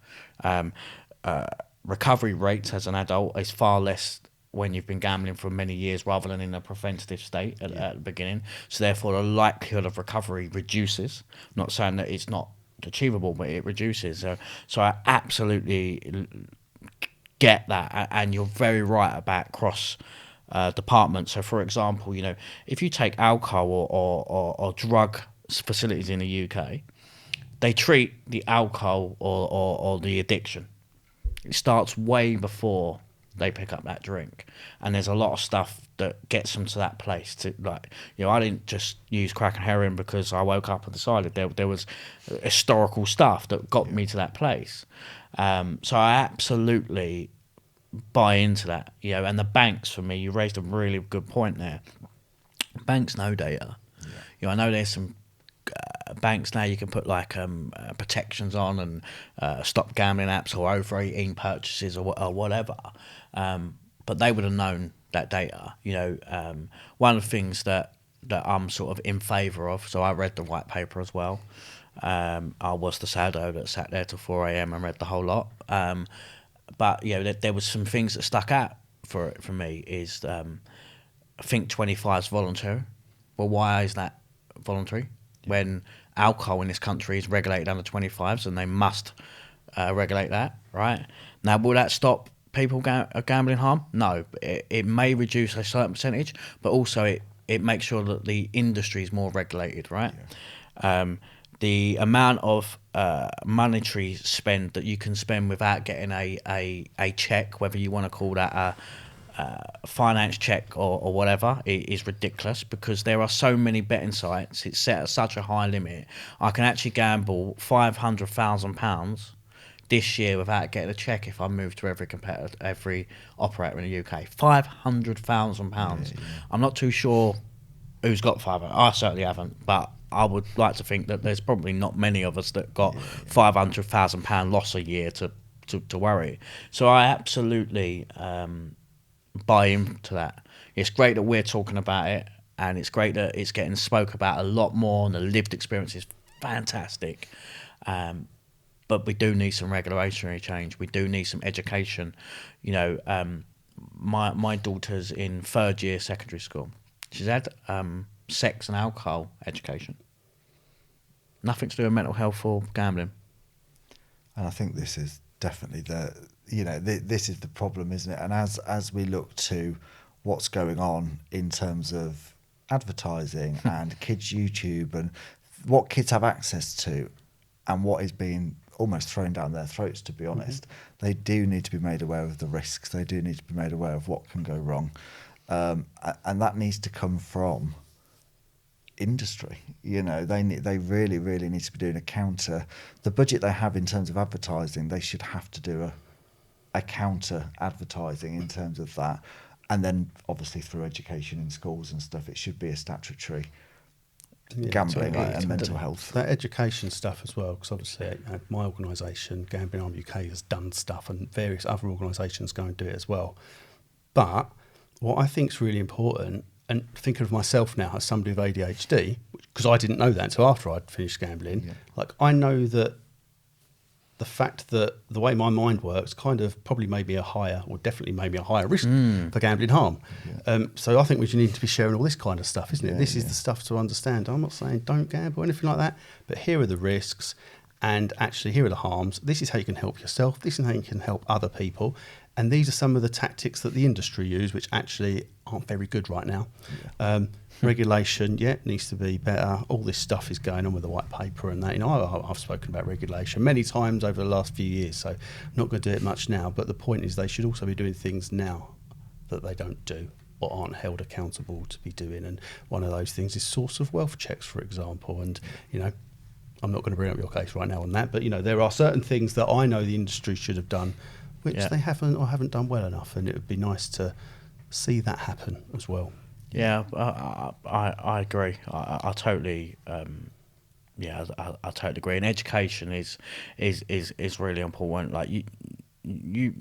Recovery rates as an adult is far less when you've been gambling for many years rather than in a preventative state at the beginning. So therefore the likelihood of recovery reduces. Not saying that it's not achievable, but it reduces. So I absolutely get that, and you're very right about cross departments. So for example, you know, if you take alcohol or drug facilities in the UK, they treat the alcohol or the addiction. It starts way before they pick up that drink, and there's a lot of stuff that gets them to that place. To, like, you know, I didn't just use crack and heroin because I woke up and decided. There was historical stuff that got me to that place. So I absolutely buy into that, you know. And the banks, for me, you raised a really good point there. Banks know data. You know, I know there's some banks now you can put like protections on and stop gambling apps or over 18 purchases or whatever, but they would have known that data. You know, one of the things that I'm sort of in favour of, so I read the white paper as well. I was the saddo that sat there till 4 a.m. and read the whole lot, but you know, there was some things that stuck out for me is I think 25 is voluntary. Well, why is that voluntary? when alcohol in this country is regulated under 25s, and they must regulate that, right? Now, will that stop people gambling harm? No. It may reduce a certain percentage, but also it makes sure that the industry is more regulated, right? The amount of monetary spend that you can spend without getting a check, whether you want to call that a finance check or whatever, is ridiculous, because there are so many betting sites. It's set at such a high limit. I can actually gamble £500,000 this year without getting a check if I move to every operator in the UK. £500,000. I'm not too sure who's got 500. I certainly haven't, but I would like to think that there's probably not many of us that got £500,000 loss a year to worry. So I absolutely buy into that. It's great that we're talking about it, and it's great that it's getting spoke about a lot more, and the lived experience is fantastic. But we do need some regulatory change. We do need some education. You know, my daughter's in 3rd year secondary school. She's had sex and alcohol education. Nothing to do with mental health or gambling. And I think this is definitely this is the problem, isn't it? And as we look to what's going on in terms of advertising and kids' YouTube and what kids have access to and what is being almost thrown down their throats, to be honest, they do need to be made aware of the risks. They do need to be made aware of what can go wrong. And that needs to come from industry. You know, they really need to be doing a counter. The budget they have in terms of advertising, they should have to do a counter advertising in terms of that. And then obviously through education in schools and stuff, it should be a statutory gambling and mental health. That education stuff as well, because obviously my organisation, Gambling Harm UK, has done stuff, and various other organisations go and do it as well. But what I think is really important, and thinking of myself now as somebody with ADHD, because I didn't know that until after I'd finished gambling, like I know that the fact that the way my mind works kind of probably made me definitely made me a higher risk for gambling harm. So I think we need to be sharing all this kind of stuff, isn't it? This is the stuff to understand. I'm not saying don't gamble or anything like that, but here are the risks, and actually here are the harms. This is how you can help yourself. This is how you can help other people. And these are some of the tactics that the industry use, which actually aren't very good right now. Regulation, needs to be better. All this stuff is going on with the white paper and that. You know, I've spoken about regulation many times over the last few years, so I'm not going to do it much now. But the point is, they should also be doing things now that they don't do or aren't held accountable to be doing. And one of those things is source of wealth checks, for example. And you know, I'm not going to bring up your case right now on that, but you know, there are certain things that I know the industry should have done, which they haven't or haven't done well enough, and it would be nice to see that happen as well. Yeah, I agree. I totally, I totally agree. And education is really important. Like you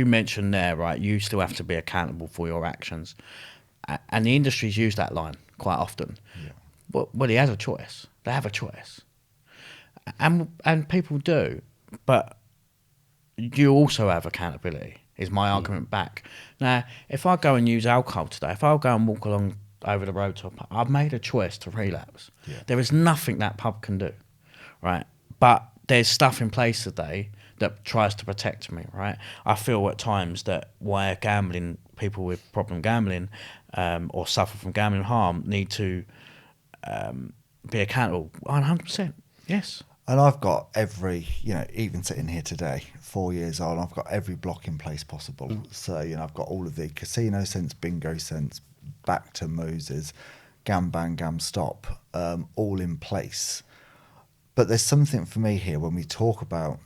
mentioned there, right? You still have to be accountable for your actions, and the industries use that line quite often. Well, he has a choice. They have a choice, and people do, but you also have accountability. Is my argument back. Now, if I go and use alcohol today, if I go and walk along over the road to a pub, I've made a choice to relapse. There is nothing that pub can do, right? But there's stuff in place today that tries to protect me, right? I feel at times that where gambling, people with problem gambling or suffer from gambling harm need to be accountable 100%, yes. And I've got every, even sitting here today, 4 years old, I've got every block in place possible. So, I've got all of the casino sense, bingo sense, back to Moses, gam bang, gam stop, all in place. But there's something for me here when we talk about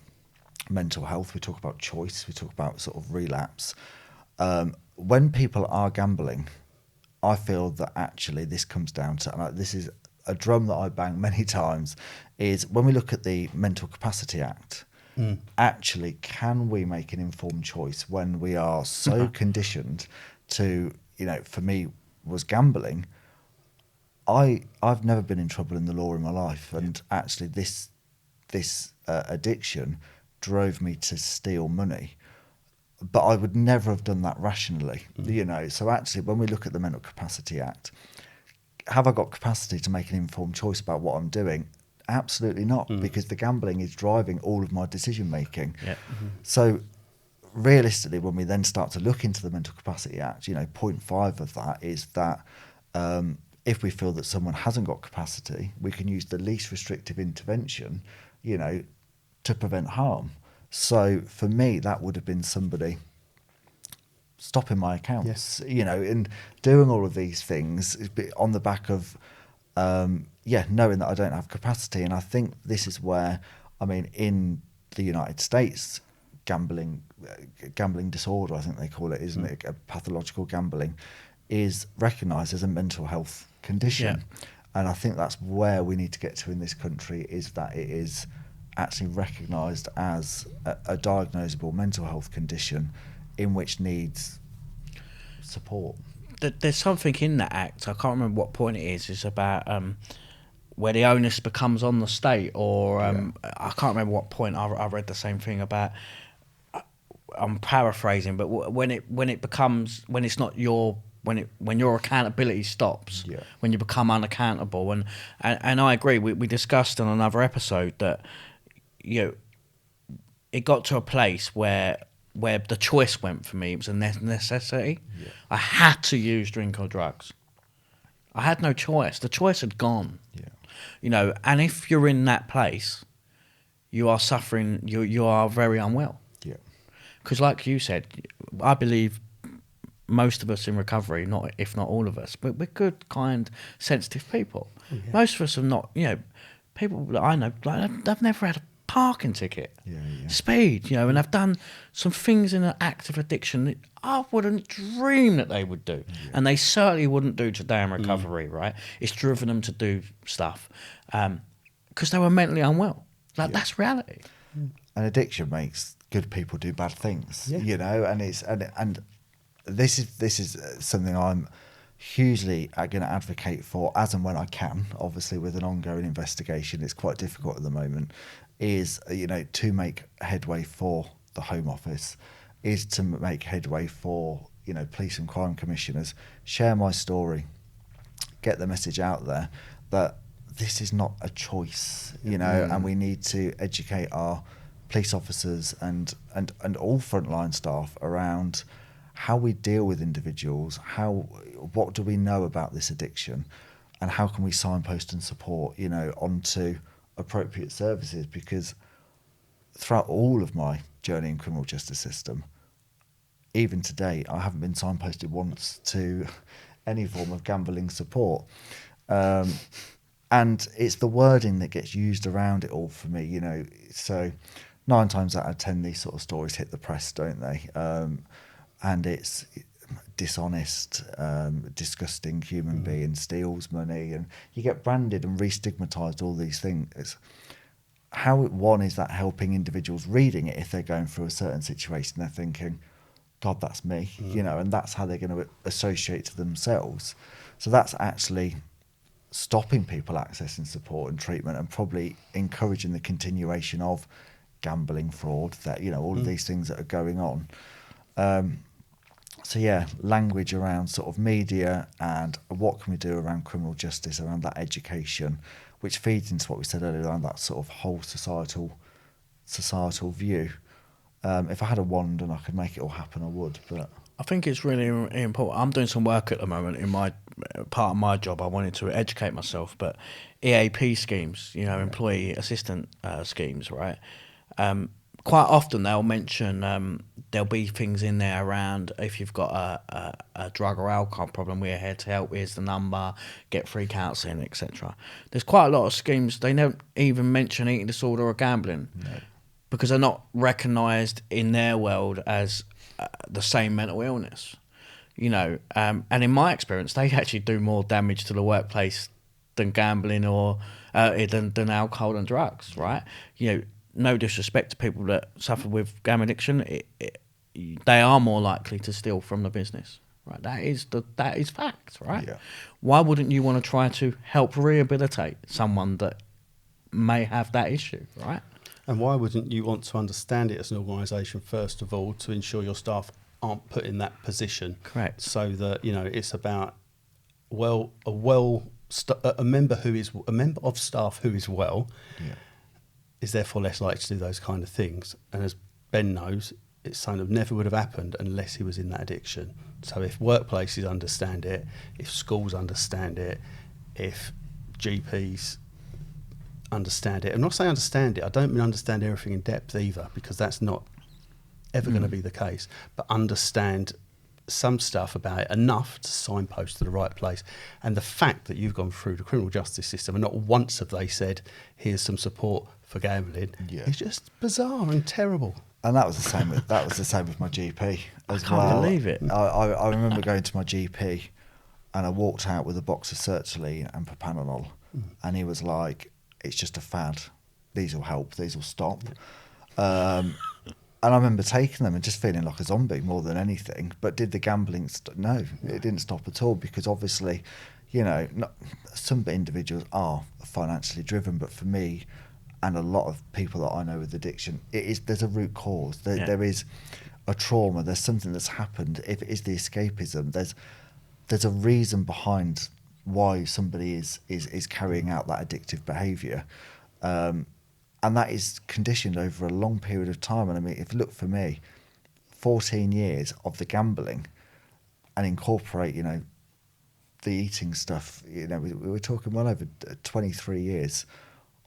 mental health, we talk about choice, we talk about sort of relapse. When people are gambling, I feel that actually this comes down to, and this is a drum that I bang many times, is when we look at the Mental Capacity Act, actually, can we make an informed choice when we are so conditioned to, for me, was gambling. I've never been in trouble in the law in my life, and actually this addiction drove me to steal money. But I would never have done that rationally, So actually, when we look at the Mental Capacity Act, have I got capacity to make an informed choice about what I'm doing? Absolutely not, because the gambling is driving all of my decision making. Yeah. So realistically, when we then start to look into the Mental Capacity Act, point 5 of that is that if we feel that someone hasn't got capacity, we can use the least restrictive intervention, to prevent harm. So for me, that would have been somebody stopping my accounts, and doing all of these things on the back of, knowing that I don't have capacity. And I think this is where, in the United States, gambling disorder, I think they call it, isn't it? Pathological gambling is recognised as a mental health condition. Yeah. And I think that's where we need to get to in this country, is that it is actually recognised as a diagnosable mental health condition in which needs support. There's something in that act, I can't remember what point it is. It's about where the onus becomes on the state, or I can't remember what point. I read the same thing about. I'm paraphrasing, but when it's not your, when your accountability stops, when you become unaccountable, and I agree. We discussed on another episode that it got to a place where the choice went for me. It was a necessity. I had to use drink or drugs. I had no choice. The choice had gone. And if you're in that place, you are suffering. You are very unwell. Because like you said, I believe most of us in recovery, if not all of us, but we're good, kind, sensitive people. Most of us are not, people that I know, like, they've never had a parking ticket, speed, and I've done some things in an active addiction that I wouldn't dream that they would do. And they certainly wouldn't do today in recovery, right? It's driven them to do stuff because they were mentally unwell. That's reality. And addiction makes good people do bad things, and it's and this is something I'm hugely going to advocate for as and when I can. Obviously, with an ongoing investigation, it's quite difficult at the moment. Is to make headway for the Home Office, is to make headway for police and crime commissioners. Share my story, get the message out there that this is not a choice, and we need to educate our police officers and all frontline staff around how we deal with individuals, what do we know about this addiction, and how can we signpost and support onto appropriate services. Because throughout all of my journey in criminal justice system, even today, I haven't been signposted once to any form of gambling support. And it's the wording that gets used around it all for me, so 9 times out of 10 these sort of stories hit the press, don't they? And it's dishonest, disgusting human being, steals money, and you get branded and re-stigmatised, all these things. One, is that helping individuals reading it, if they're going through a certain situation, they're thinking, God, that's me, and that's how they're going to associate to themselves. So that's actually stopping people accessing support and treatment, and probably encouraging the continuation of gambling, fraud, that all of these things that are going on. Language around sort of media and what can we do around criminal justice, around that education, which feeds into what we said earlier around that sort of whole societal view. If I had a wand and I could make it all happen, I would. But I think it's really important. I'm doing some work at the moment in my part of my job. I wanted to educate myself, but EAP schemes, employee assistant schemes, right? Quite often they'll mention there'll be things in there around if you've got a drug or alcohol problem, we're here to help, here's the number, get free counselling, etc. There's quite a lot of schemes, they don't even mention eating disorder or gambling, because they're not recognised in their world as the same mental illness, and in my experience they actually do more damage to the workplace than gambling or than alcohol and drugs, right? No disrespect to people that suffer with gambling addiction, they are more likely to steal from the business, right? That is fact, right? Why wouldn't you want to try to help rehabilitate someone that may have that issue, right? And why wouldn't you want to understand it as an organisation, first of all, to ensure your staff aren't put in that position? Correct. So that, it's about a member of staff who is well Yeah. is therefore less likely to do those kind of things. And as Ben knows, it kind of never would have happened unless he was in that addiction. So if workplaces understand it, if schools understand it, if GPs understand it, I'm not saying understand it, I don't mean understand everything in depth either, because that's not ever going to be the case, but understand some stuff about it enough to signpost to the right place. And the fact that you've gone through the criminal justice system and not once have they said, here's some support for gambling, is just bizarre and terrible. And that was the same with my GP as well. I can't believe it. I remember going to my GP and I walked out with a box of sertraline and propanolol, and he was like, "It's just a fad. These will help. These will stop." And I remember taking them and just feeling like a zombie more than anything. But did the gambling? No, it didn't stop at all, because obviously, some individuals are financially driven, but for me, and a lot of people that I know with addiction, there's a root cause. There is a trauma. There's something that's happened. If it is the escapism, there's a reason behind why somebody is carrying out that addictive behaviour, and that is conditioned over a long period of time. And I mean, if you look for me, 14 years of the gambling, and incorporate, the eating stuff. We were talking well over 23 years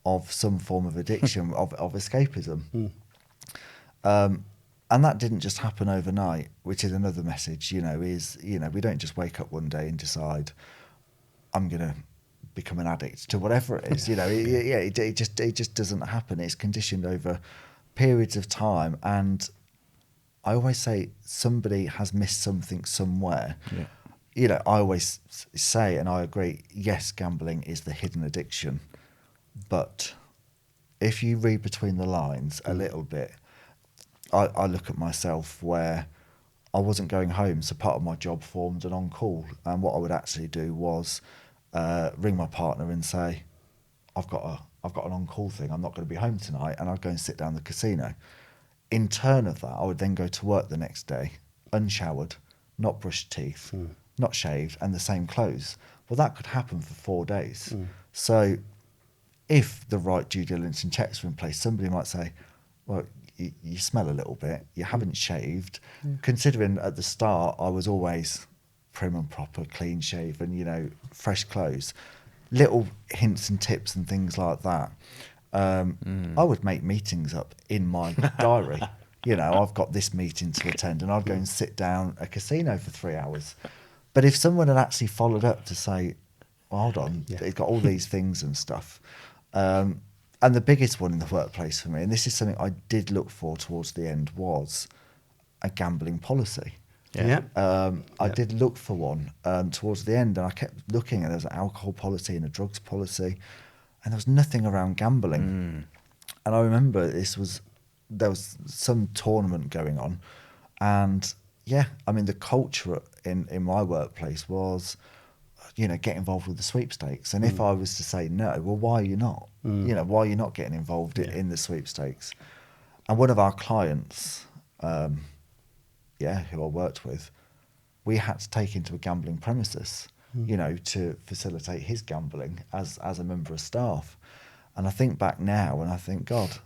of some form of addiction, of escapism. And that didn't just happen overnight, which is another message, we don't just wake up one day and decide, I'm going to become an addict to whatever it is. It just doesn't happen. It's conditioned over periods of time. And I always say somebody has missed something somewhere. I always say, and I agree, yes, gambling is the hidden addiction. But if you read between the lines a little bit, I look at myself where I wasn't going home, so part of my job formed an on-call. And what I would actually do was ring my partner and say, I've got an on-call thing, I'm not going to be home tonight, and I'd go and sit down at the casino. In turn of that, I would then go to work the next day, unshowered, not brushed teeth, not shaved, and the same clothes. Well, that could happen for 4 days. So if the right due diligence and checks are in place, somebody might say, well, you smell a little bit, you haven't shaved. Considering at the start I was always prim and proper, clean shaven, fresh clothes, little hints and tips and things like that. I would make meetings up in my diary. I've got this meeting to attend, and I'd go and sit down at a casino for 3 hours. But if someone had actually followed up to say, well, hold on, it's got all these things and stuff. And the biggest one in the workplace for me, and this is something I did look for towards the end, was a gambling policy. I did look for one towards the end, and I kept looking, and there was an alcohol policy and a drugs policy, and there was nothing around gambling. And I remember there was some tournament going on, and the culture in my workplace was, get involved with the sweepstakes. And if I was to say no, well, why are you not? Why are you not getting involved in the sweepstakes? And one of our clients, who I worked with, we had to take him to a gambling premises, to facilitate his gambling as a member of staff. And I think back now and I think, God,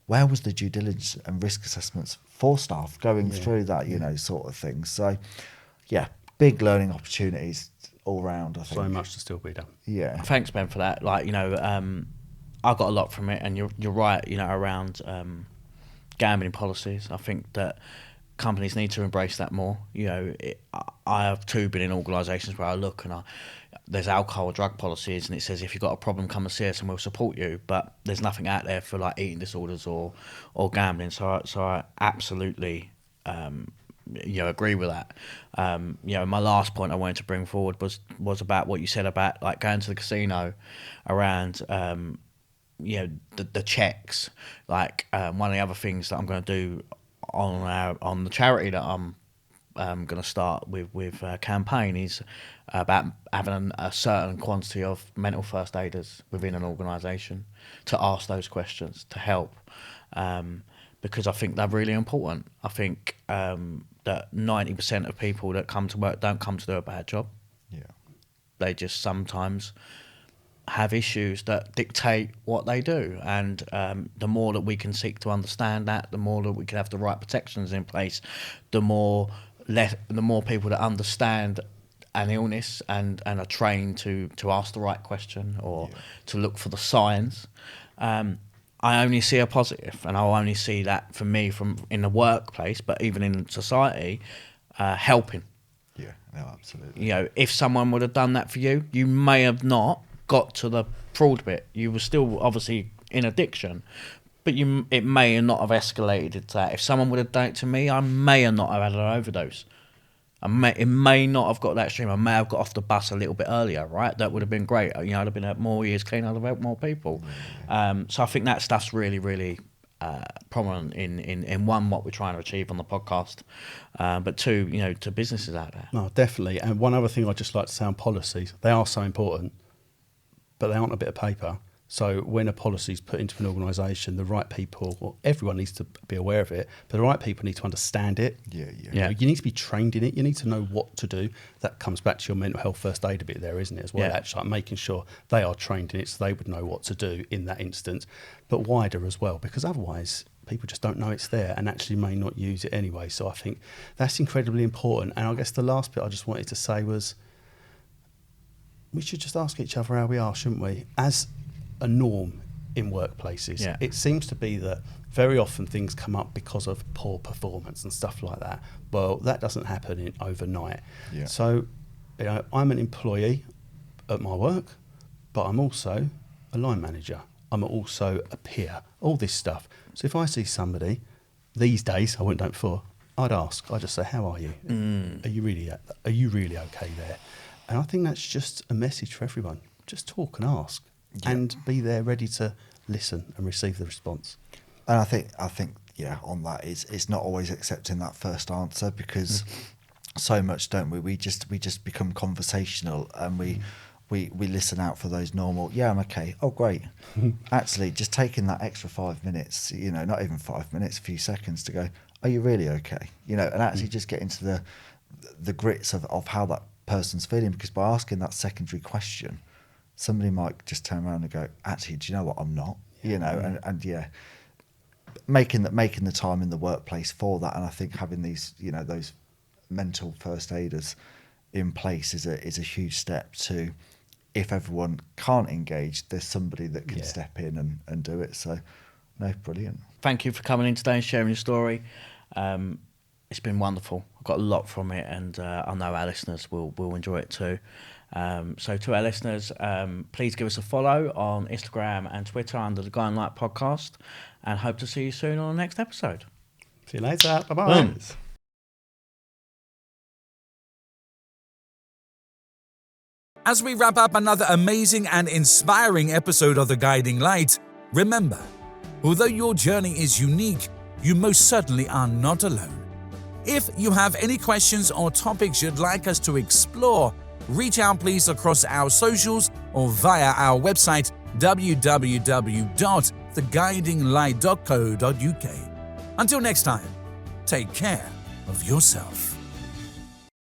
where was the due diligence and risk assessments for staff going through that, sort of thing? So, big learning opportunities all round, I think. So much to still be done. Yeah. Thanks, Ben, for that. I got a lot from it, and you're right, around gambling policies. I think that companies need to embrace that more. I have too been in organisations where I look and there's alcohol or drug policies, and it says if you've got a problem, come and see us and we'll support you. But there's nothing out there for like eating disorders or gambling. So I absolutely agree with that. My last point I wanted to bring forward was about what you said about like going to the casino around the checks. Like one of the other things that I'm going to do on the charity that I'm going to start with campaign is about having a certain quantity of mental first aiders within an organisation to ask those questions to help, because I think they're really important. I think that 90% of people that come to work don't come to do a bad job. Yeah. just sometimes have issues that dictate what they do, and the more that we can seek to understand that, the more that we can have the right protections in place, the more people that understand an illness and are trained to ask the right question or to look for the signs. I only see a positive, and I'll only see that for me from in the workplace, but even in society, helping. Yeah, no, absolutely. You know, if someone would have done that for you, you may have not got to the fraud bit. You were still obviously in addiction, but it may not have escalated to that. If someone would have done it to me, I may have not have had an overdose. It may not have got that extreme. I may have got off the bus a little bit earlier, right? That would have been great. You know, I'd have been more years clean. I'd have helped more people. So I think that stuff's really, really prominent in one, what we're trying to achieve on the podcast, but two, you know, to businesses out there. No, definitely. And one other thing I'd just like to say on policies, they are so important, but they aren't a bit of paper. So when a policy is put into an organisation, the right people, well, everyone needs to be aware of it, but the right people need to understand it. Yeah. You know, you need to be trained in it. You need to know what to do. That comes back to your mental health first aid a bit there, isn't it, as well? Yeah. Actually, like making sure they are trained in it so they would know what to do in that instance, but wider as well, because otherwise people just don't know it's there and actually may not use it anyway. So I think that's incredibly important. And I guess the last bit I just wanted to say was we should just ask each other how we are, shouldn't we? As a norm in workplaces. Yeah. It seems to be that very often things come up because of poor performance and stuff like that. Well, that doesn't happen overnight. Yeah. So, you know, I'm an employee at my work, but I'm also a line manager. I'm also a peer, all this stuff. So if I see somebody these days, I wouldn't do it before, I'd ask, I'd just say, how are you? Are you really okay there? And I think that's just a message for everyone. Just talk and ask. Yeah. And be there ready to listen and receive the response. And I think on that it's not always accepting that first answer, because so much, don't we? We just become conversational, and we listen out for those normal, yeah, I'm okay, oh great. Actually, just taking that extra 5 minutes, you know, not even 5 minutes, a few seconds to go, are you really okay? You know, and actually just get into the grits of how that person's feeling, because by asking that secondary question, somebody might just turn around and go, actually, do you know what, I'm not, you know, and making the time in the workplace for that. And I think having these, you know, those mental first aiders in place is a huge step to, if everyone can't engage, there's somebody that can step in and do it. So, no, brilliant. Thank you for coming in today and sharing your story. It's been wonderful. I've got a lot from it, and I know our listeners will enjoy it too. So to our listeners, please give us a follow on Instagram and Twitter under the Guiding Light Podcast, and hope to see you soon on the next episode. See you later. Bye-bye. Boom. As we wrap up another amazing and inspiring episode of The Guiding Light, remember, although your journey is unique, you most certainly are not alone. If you have any questions or topics you'd like us to explore, reach out please across our socials or via our website www.theguidinglight.co.uk. Until next time, take care of yourself.